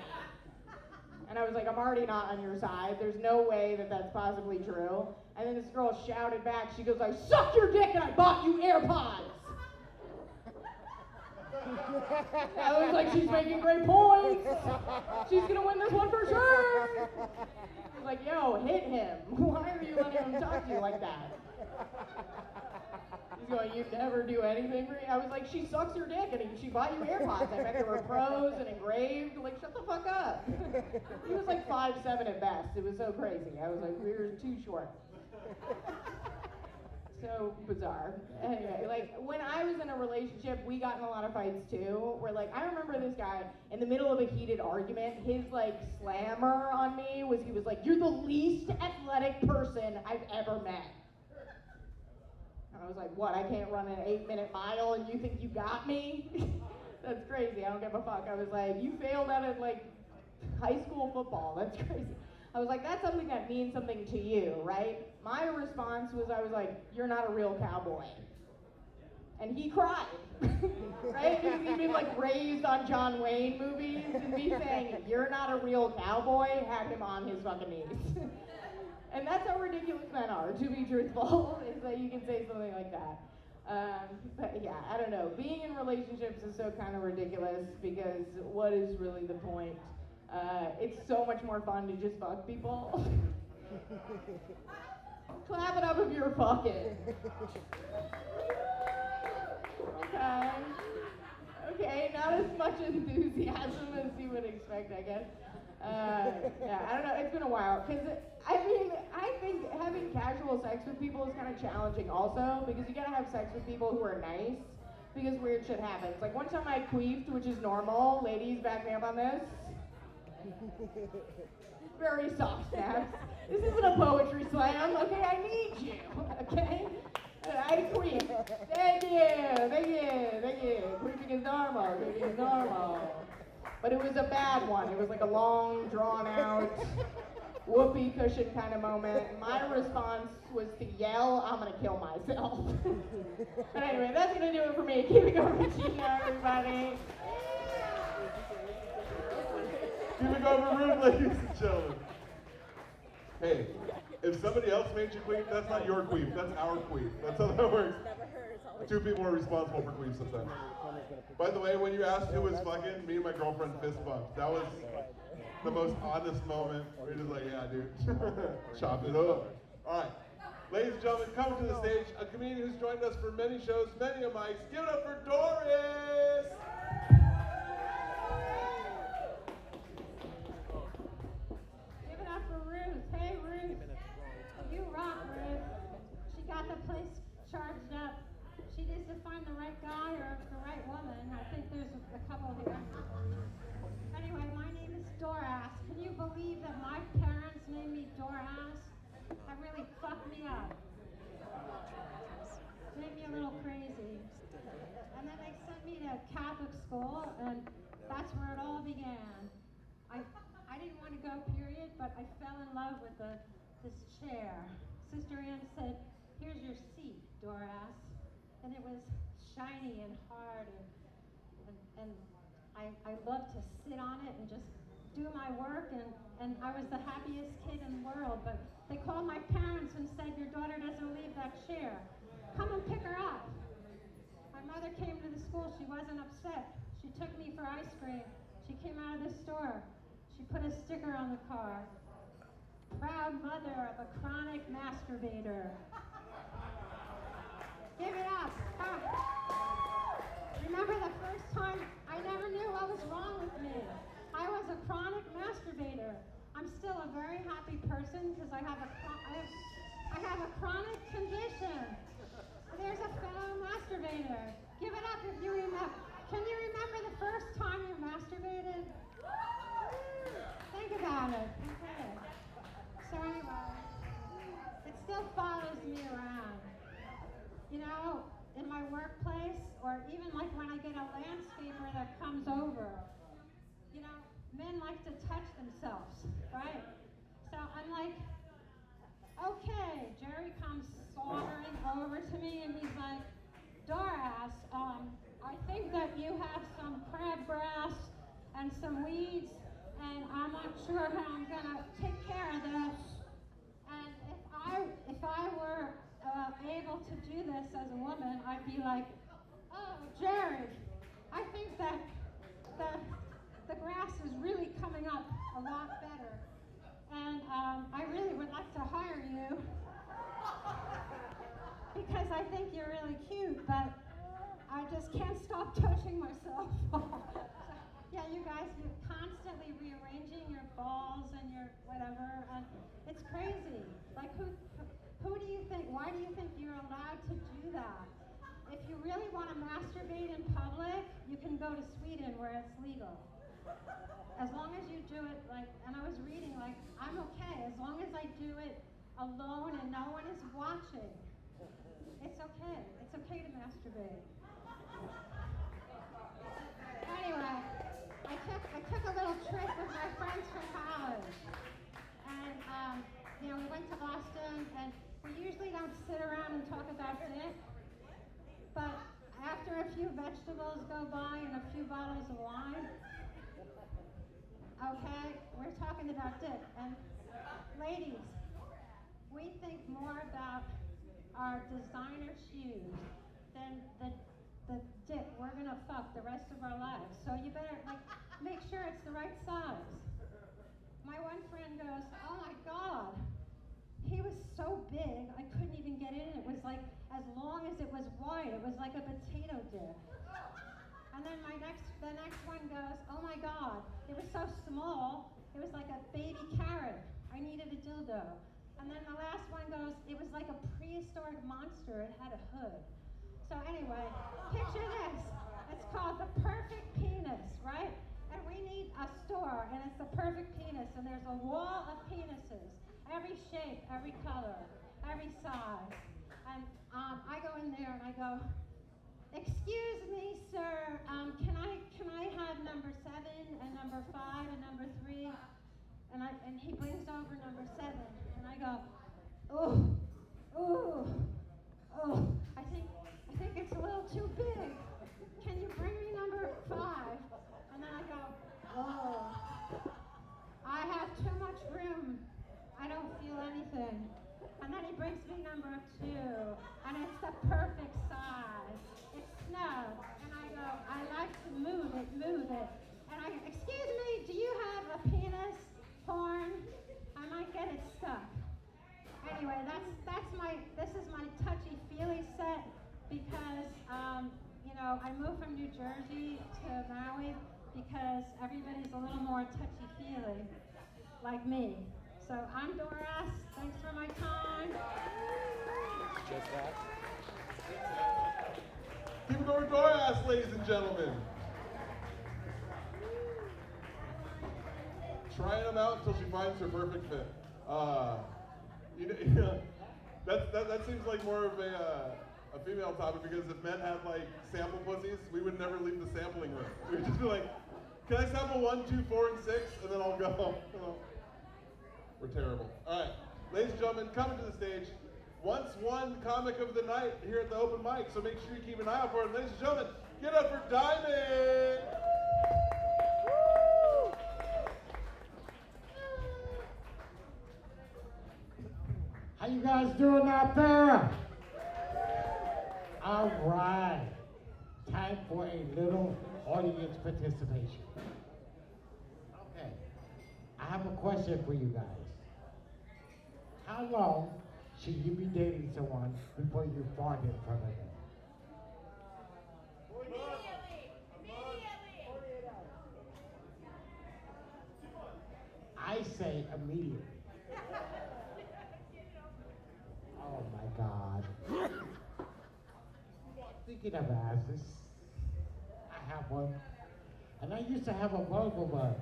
And I was like, I'm already not on your side. There's no way that that's possibly true. And then this girl shouted back. She goes, I sucked your dick and I bought you AirPods. I was like, she's making great points. She's going to win this one for sure. I was like, yo, hit him. Why are you letting him talk to you like that? He's going, you never do anything for me? I was like, she sucks your dick and she bought you AirPods. I bet they were pros and engraved. Like, shut the fuck up. He was like 5'7" at best. It was so crazy. I was like, we're too short. So bizarre. Anyway, like when I was in a relationship, we got in a lot of fights too. Where like I remember this guy in the middle of a heated argument, his like slammer on me was he was like, "You're the least athletic person I've ever met." And I was like, "What? I can't run an 8-minute mile, and you think you got me?" That's crazy. I don't give a fuck. I was like, "You failed out of like high school football. That's crazy." I was like, that's something that means something to you, right? My response was, I was like, you're not a real cowboy. And he cried, right? Because he'd been like raised on John Wayne movies, and me saying, you're not a real cowboy, had him on his fucking knees. And that's how ridiculous men are, to be truthful, is that you can say something like that. But yeah, I don't know. Being in relationships is so kind of ridiculous because what is really the point? It's so much more fun to just fuck people. Clap it up if you're fucking. Okay, not as much enthusiasm as you would expect, I guess. Yeah, I don't know, it's been a while. Because, I mean, I think having casual sex with people is kind of challenging also, because you gotta have sex with people who are nice, because weird shit happens. Like, one time I queefed, which is normal. Ladies, back me up on this. Very soft snaps. This isn't a poetry slam, okay? I need you, okay? I queef. Thank you. Queefing is normal. But it was a bad one. It was like a long, drawn out whoopee cushion kind of moment. My response was to yell, I'm gonna kill myself. But anyway, that's gonna do it for me. Keep it going, Chino, everybody. Keep it going, rude, ladies and gentlemen. Hey, if somebody else made you queef, that's not your queef, that's our queef. That's how that works. Two people are responsible for queef sometimes. By the way, when you asked who was fucking, me and my girlfriend fist bumped. That was the most honest moment. We're just like, yeah, dude. Chop it up. All right. Ladies and gentlemen, coming to the stage, a comedian who's joined us for many shows, many of mics. Give it up for Doris! Give it up for Ruth. Hey, Ruth. You rock, Ruth. She got the place charged up. She needs to find the right guy or the right woman. I think there's a couple here. Anyway, my name is Doras. Can you believe that my parents named me Doras? That really fucked me up. Made me a little crazy. And then they sent me to Catholic school, and that's where it all began. I didn't want to go, period, but I fell in love with this chair. Sister Ann said, here's your seat, Doras. And it was shiny and hard, and I loved to sit on it and just do my work, and I was the happiest kid in the world. But they called my parents and said, your daughter doesn't leave that chair. Come and pick her up. My mother came to the school. She wasn't upset. She took me for ice cream. She came out of the store. She put a sticker on the car. Proud mother of a chronic masturbator. Give it up. Huh. Remember the first time I never knew what was wrong with me. I was a chronic masturbator. I'm still a very happy person because I have a chronic condition. There's a fellow masturbator. Give it up if you remember. Can you remember the first time you masturbated? Think about it. Okay. So anyway, it still follows me around. You know, in my workplace, or even like when I get a landscaper that comes over, you know, men like to touch themselves, right? So I'm like, okay, Jerry comes sauntering over to me and he's like, Doras, I think that you have some crabgrass and some weeds, and I'm not sure how I'm gonna take care of this. And if I were able to do this as a woman, I'd be like, oh, Jerry, I think that the grass is really coming up a lot better, and I really would like to hire you because I think you're really cute, but I just can't stop touching myself. Yeah, you guys, you're constantly rearranging your balls and your whatever, and it's crazy. Like, who do you think, why do you think you're allowed to do that? If you really want to masturbate in public, you can go to Sweden where it's legal. As long as you do it, like, and I was reading, like, I'm okay, as long as I do it alone and no one is watching. It's okay. It's okay to masturbate. Anyway, I took a little trip with my friends from college. And, you know, we went to Boston, and we usually don't sit around and talk about dick. But after a few vegetables go by and a few bottles of wine, okay, we're talking about dick. And ladies, we think more about our designer shoes than the dick we're gonna fuck the rest of our lives. So you better, like, make sure it's the right size. My one friend goes, oh my God, he was so big, I couldn't even get in. It was like, as long as it was wide, it was like a potato dick. And then the next one goes, oh my God, it was so small, it was like a baby carrot. I needed a dildo. And then the last one goes, it was like a prehistoric monster, it had a hood. So anyway, picture this. It's called the perfect penis, right? And we need a store, and it's the perfect penis, and there's a wall of penises, every shape, every color, every size. And I go in there and I go, excuse me, sir, can I have number 7 and number 5 and number 3? and he brings over number 7, and I go, oh, I think it's a little too big. Can you bring me number 5? And then I go, oh, I have too much room. I don't feel anything. And then he brings me number 2, and it's the perfect size. It's snug, and I go, I like to move it. And I go, excuse me, do you have a penis horn? I might get it stuck. Anyway, this is my touchy-feely set because, I moved from New Jersey to Maui because everybody's a little more touchy-feely, like me. So I'm Doris. Thanks for my time. Just that. Keep it going, Doris, ladies and gentlemen. Trying them out until she finds her perfect fit. That seems like more of a female topic because if men had like sample pussies, we would never leave the sampling room. We would just be like, can I sample 1, 2, 4, and 6, and then I'll go. We're terrible. All right, ladies and gentlemen, coming to the stage, once won comic of the night here at the open mic, so make sure you keep an eye out for it. Ladies and gentlemen, get up for Diamond! How you guys doing out there? All right, time for a little audience participation. Okay, I have a question for you guys. How long should you be dating someone before you fart in front of them? I say immediately. Oh my God. Speaking of asses, I have one. And I used to have a bubble bug.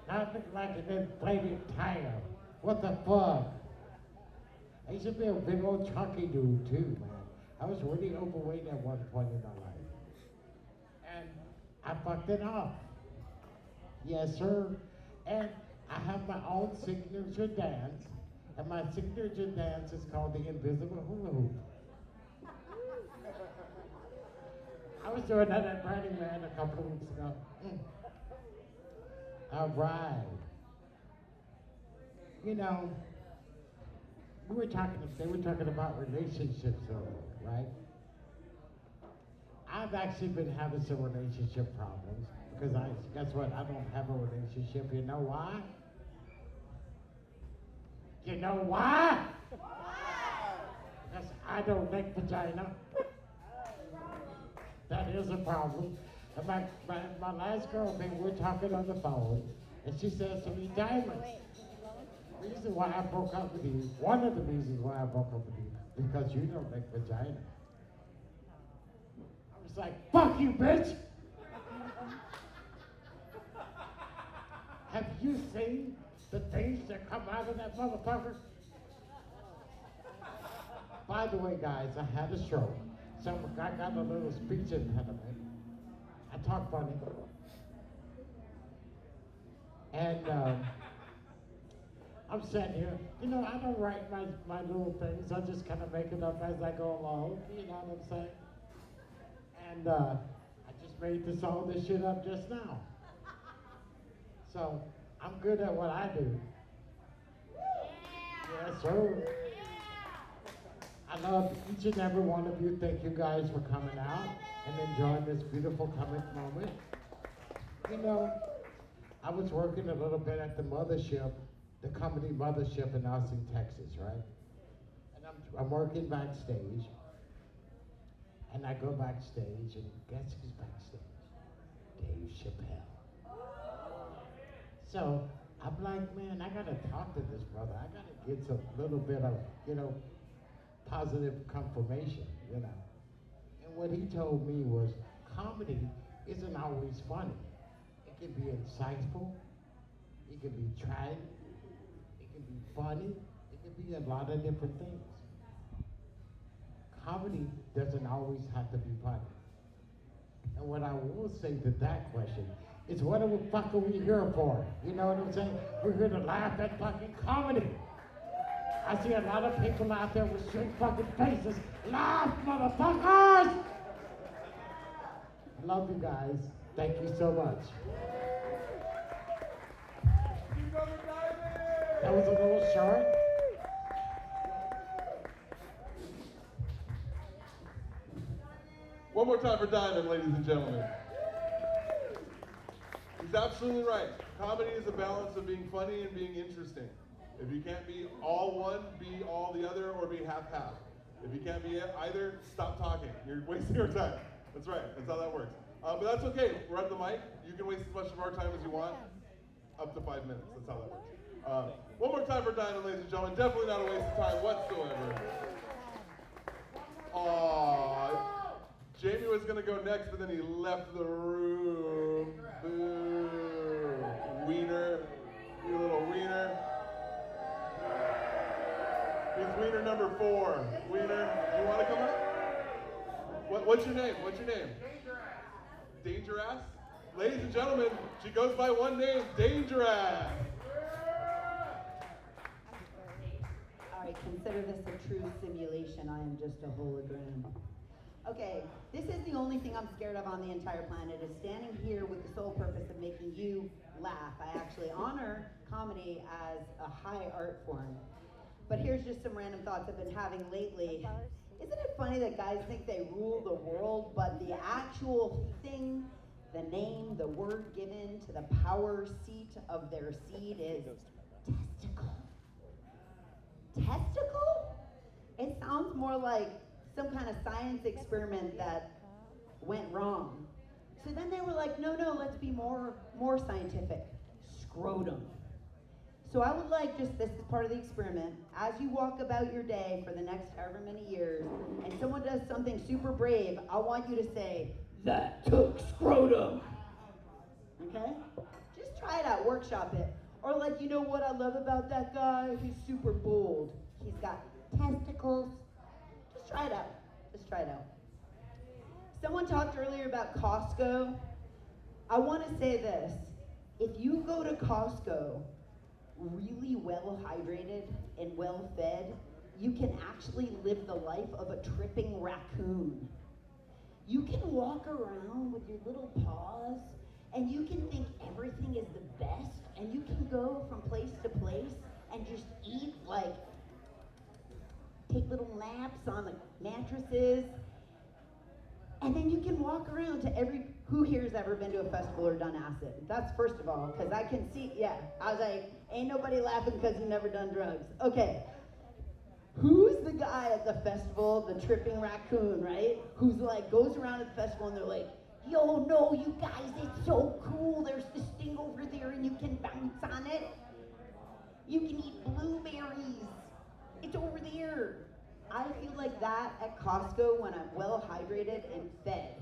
Now it looked like an inflated tire. What the fuck? I used to be a big old chunky dude too, man. I was really overweight at one point in my life. And I fucked it off. Yes, sir. And I have my own signature dance. And my signature dance is called the Invisible Hula Hoop. I was doing that at Burning Man a couple of weeks ago. All right. You know, they were talking about relationships earlier, right? I've actually been having some relationship problems because guess what? I don't have a relationship. You know why? You know why? Because I don't like vagina. That is a problem. And my last girlfriend, we're talking on the phone, and she says to me, Diamond, the reason why I broke up with you, one of the reasons why I broke up with you, because you don't like vagina. I was like, fuck you, bitch! Have you seen the things that come out of that motherfucker? By the way, guys, I had a stroke. So I got a little speech impediment. I talk funny. And I'm sitting here. You know, I don't write my little things. I just kind of make it up as I go along. You know what I'm saying? And I just made all this shit up just now. So I'm good at what I do. Yes, sir. I love each and every one of you. Thank you guys for coming out and enjoying this beautiful comic moment. You know, I was working a little bit at the mothership, the comedy mothership in Austin, Texas, right? And I'm working backstage, and I go backstage, and guess who's backstage? Dave Chappelle. So I'm like, man, I gotta talk to this brother. I gotta get some little bit of, positive confirmation, And what he told me was, comedy isn't always funny. It can be insightful, it can be tragic, it can be funny, it can be a lot of different things. Comedy doesn't always have to be funny. And what I will say to that question It's what the fuck are we here for? You know what I'm saying? We're here to laugh at fucking comedy. I see a lot of people out there with straight fucking faces. Laugh, motherfuckers! Love you guys. Thank you so much. That was a little short. One more time for Diamond, ladies and gentlemen. He's absolutely right. Comedy is a balance of being funny and being interesting. If you can't be all one, be all the other, or be half-half. If you can't be either, stop talking. You're wasting your time. That's right. That's how that works. But that's okay. We're at the mic. You can waste as much of our time as you want. Up to 5 minutes. That's how that works. One more time for Diamond, ladies and gentlemen. Definitely not a waste of time whatsoever. Aww. Jamie was going to go next, but then he left the room. Boo. Wiener. You little wiener. He's wiener number 4. Wiener, do you want to come up? What's your name? What's your name? Dangerous. Ladies and gentlemen, she goes by one name, Dangerous. All right, consider this a true simulation. I am just a hologram. Okay, this is the only thing I'm scared of on the entire planet, is standing here with the sole purpose of making you laugh. I actually honor comedy as a high art form. But here's just some random thoughts I've been having lately. Isn't it funny that guys think they rule the world, but the actual thing, the name, the word given to the power seat of their seed is testicle? Testicle? It sounds more like some kind of science experiment that went wrong. So then they were like, no, let's be more scientific. Scrotum. So I would like, just this is part of the experiment, as you walk about your day for the next however many years, and someone does something super brave, I want you to say, that took scrotum. Okay? Just try it out, workshop it. Or like, you know what I love about that guy? He's super bold. He's got testicles. Just try it out. Just try it out. Someone talked earlier about Costco. I want to say this. If you go to Costco really well hydrated and well fed, you can actually live the life of a tripping raccoon. You can walk around with your little paws and you can think everything is the best, and you can go from place to place and just eat, like take little naps on the mattresses, and then you can walk around to who here's ever been to a festival or done acid? That's first of all, because I can see, yeah, I was like, ain't nobody laughing because you've never done drugs. Okay, who's the guy at the festival, the tripping raccoon, right? Who's like, goes around at the festival and they're like, yo, no, you guys, it's so cool. There's this thing over there and you can bounce on it. You can eat blueberries. It's over there. I feel like that at Costco when I'm well hydrated and fed.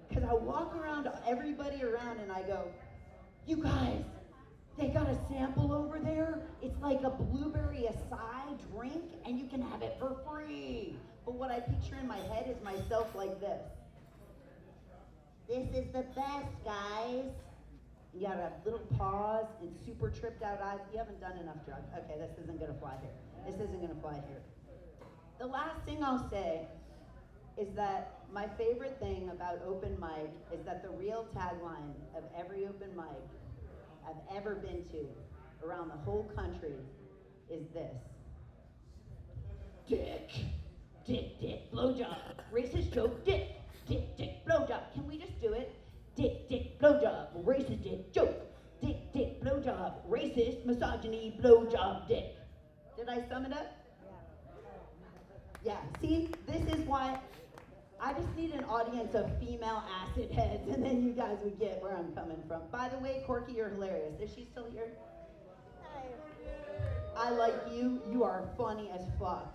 Because I walk around everybody around and I go, you guys, they got a sample over there. It's like a blueberry acai drink and you can have it for free. But what I picture in my head is myself like this. This is the best, guys. You gotta have little paws and super tripped out eyes. You haven't done enough drugs. Okay, this isn't gonna fly here. This isn't gonna fly here. The last thing I'll say is that my favorite thing about open mic is that the real tagline of every open mic I've ever been to around the whole country is this. Dick, dick, dick, blowjob. Racist joke, dick, dick, dick, blowjob. Can we just do it? Dick, dick, blowjob, racist dick, joke. Dick, dick, blowjob, racist, misogyny, blowjob, dick. Did I sum it up? Yeah, see, this is why I just need an audience of female acid heads, and then you guys would get where I'm coming from. By the way, Corky, you're hilarious. Is she still here? I like you. You are funny as fuck.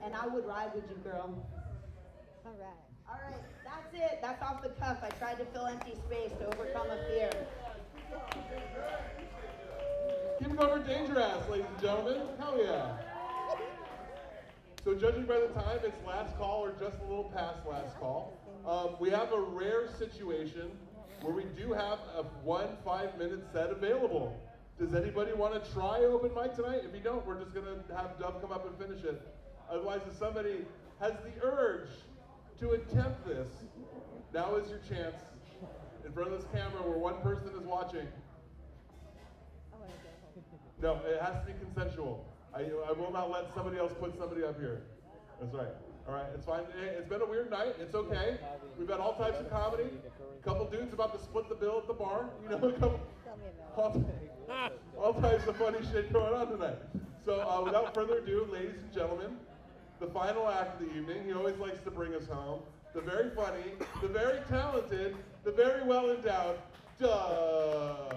And I would ride with you, girl. All right. All right, that's it. That's off the cuff. I tried to fill empty space to overcome a fear. Keep it going for Dangerous, ladies and gentlemen. Hell yeah. So judging by the time, it's last call or just a little past last call. We have a rare situation where we do have a 5-minute set available. Does anybody want to try open mic tonight? If you don't, we're just going to have Dove come up and finish it. Otherwise, if somebody has the urge to attempt this, now is your chance. In front of this camera where one person is watching. No, it has to be consensual. I will not let somebody else put somebody up here. That's right. All right, it's fine. Hey, it's been a weird night. It's okay. We've had all types of comedy. A couple dudes about to split the bill at the bar. You know, all types of funny shit going on tonight. So without further ado, ladies and gentlemen, the final act of the evening. He always likes to bring us home. The very funny, the very talented, the very well endowed Dove.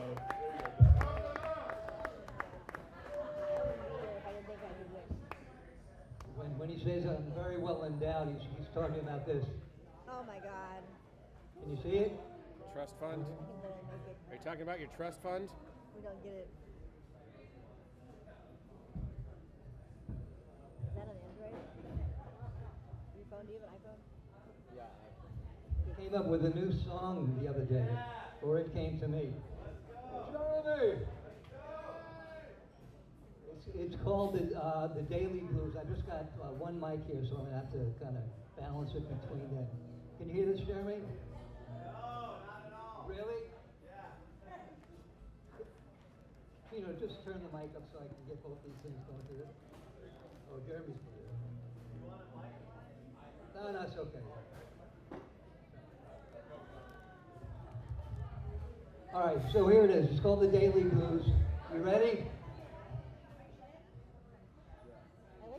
When he says I'm very well endowed, he's talking about this. Oh my God. Can you see it? Trust fund? Are you talking about your trust fund? We don't get it. Is that an Android? Your phone? Do you have an iPhone? He came up with a new song the other day, or it came to me. Johnny! It's called the Daily Blues. I just got one mic here, so I'm gonna have to kind of balance it between them. Can you hear this, Jeremy? No, not at all. Really? Yeah. You know, just turn the mic up so I can get both these things going through it. Oh, Jeremy's put it. You want a mic? No, it's okay. All right, so here it is. It's called the Daily Blues. You ready?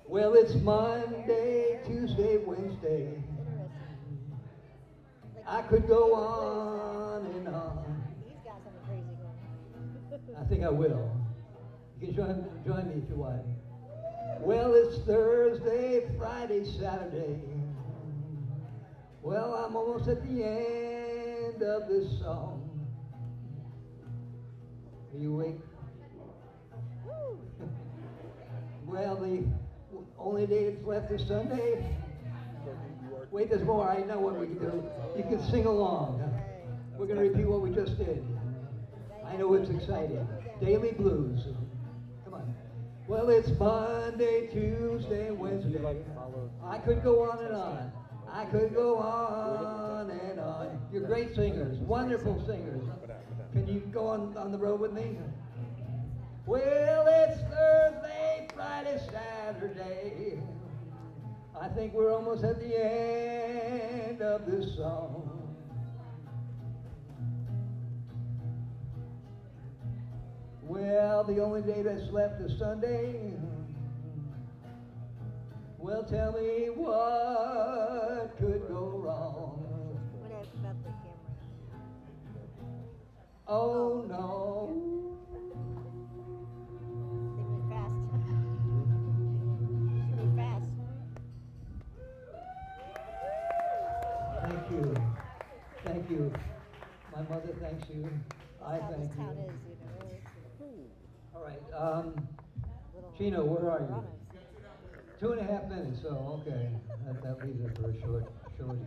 Well, it's Monday, Tuesday, Wednesday. I could go on and on. He's got something crazy going. I think I will. You can join me if you want. Well, it's Thursday, Friday, Saturday. Well, I'm almost at the end of this song. Are you awake? Well, the only day that's left is Sunday. Wait, there's more. I know what we can do. You can sing along. We're going to repeat what we just did. I know it's exciting. Daily Blues. Come on. Well, it's Monday, Tuesday, Wednesday. I could go on and on. I could go on and on. You're great singers, wonderful singers. Can you go on the road with me? Well, it's Thursday, Friday, Saturday. I think we're almost at the end of this song. Well, the only day that's left is Sunday. Well, tell me what could go wrong. What about the camera? Oh no. They move fast. They move fast. Thank you. Thank you. My mother thanks you. I That's how thank this town you. is, you know. All right. Chino, where are you? 2.5 minutes. Oh, okay. That leaves it for a shorty.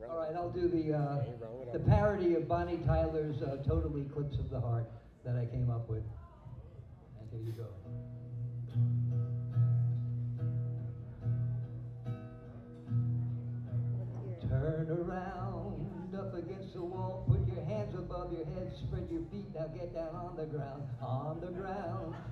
All right, I'll do the parody of Bonnie Tyler's "Total Eclipse of the Heart" that I came up with. And here you go. Turn around up against the wall, put your hands above your head, spread your feet, now get down on the ground,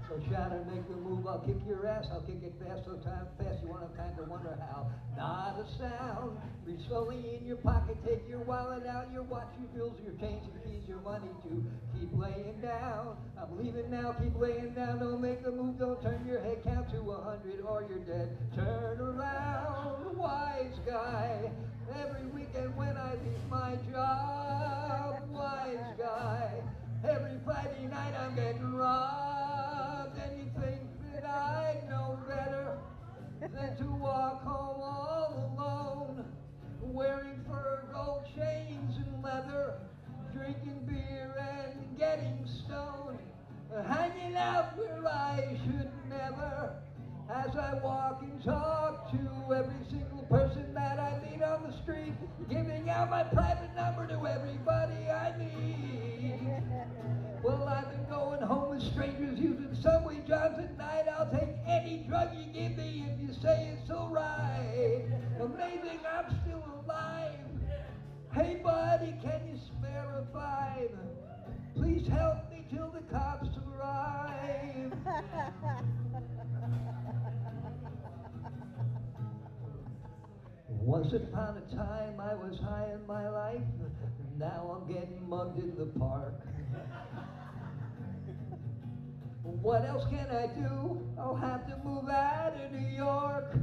So shout and make a move, I'll kick your ass, I'll kick it fast, so fast you won't have time to wonder how. Not a sound, reach slowly in your pocket, take your wallet out, your watch, your bills, your change, your keys, your money too. Keep laying down, I'm leaving now, keep laying down, don't make a move, don't turn your head, count to 100 or you're dead. Turn around, wise guy. Every weekend when I leave my job, wise guy. Every Friday night I'm getting robbed, and you think that I know better than to walk home all alone, wearing fur, gold chains and leather, drinking beer and getting stoned, hanging out where I should never. As I walk and talk to every single person that I meet on the street, giving out my private number to everybody I meet. Well, I've been going home with strangers using subway jobs at night. I'll take any drug you give me if you say it's alright. Amazing I'm still alive. Hey buddy, can you spare a $5? Please help me till the cops arrive. Once upon a time I was high in my life. Now I'm getting mugged in the park. What else can I do? I'll have to move out of New York.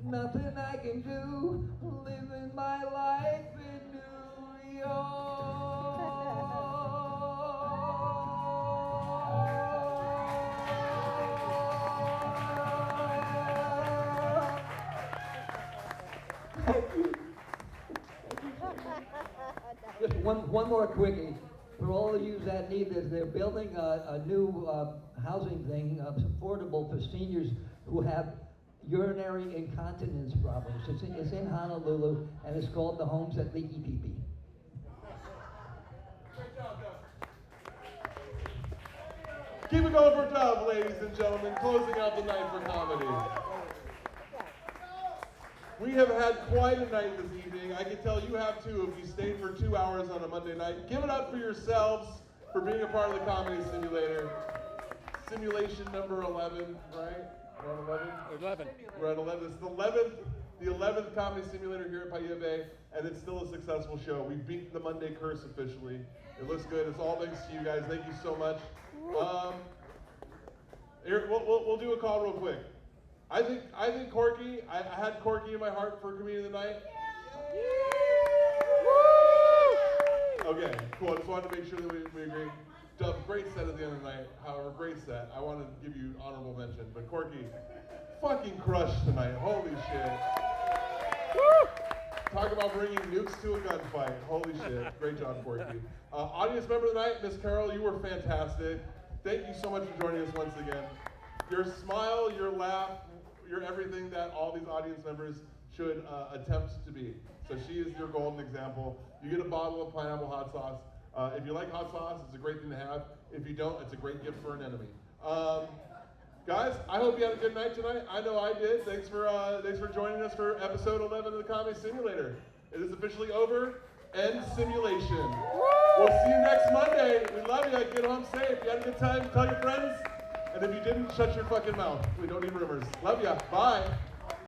Nothing I can do, living my life in New York. Just one more quickie. For all of you that need this, they're building a new housing thing, affordable for seniors who have urinary incontinence problems. It's in Honolulu, and it's called the Homes at Leaky Pee-Pee. Keep it going for Dove, ladies and gentlemen, closing out the night for comedy. We have had quite a night this evening. I can tell you have too if you stayed for 2 hours on a Monday night. Give it up for yourselves for being a part of the Comedy Simulator. Simulation number 11, right? We're on 11? 11. We're at 11. It's the 11th Comedy Simulator here at Paia Bay, and it's still a successful show. We've beaten the Monday curse officially. It looks good. It's all thanks to you guys. Thank you so much. Here, we'll do a call real quick. I think Corky, I had Corky in my heart for Comedian of the Night. Okay, cool. I just wanted to make sure that we agree. Dub, great set at the end of the night. However, great set. I want to give you honorable mention. But Corky, fucking crushed tonight. Holy shit. Talk about bringing nukes to a gunfight. Holy shit. Great job, Corky. Audience member of the night, Miss Carol, you were fantastic. Thank you so much for joining us once again. Your smile, your laugh, you're everything that all these audience members should attempt to be. So she is your golden example. You get a bottle of pineapple hot sauce. If you like hot sauce, it's a great thing to have. If you don't, it's a great gift for an enemy. Guys, I hope you had a good night tonight. I know I did. Thanks for joining us for episode 11 of the Comedy Simulator. It is officially over. End simulation. We'll see you next Monday. We love you. Get home safe. You had a good time. Tell your friends. And if you didn't, shut your fucking mouth. We don't need rumors. Love ya. Bye.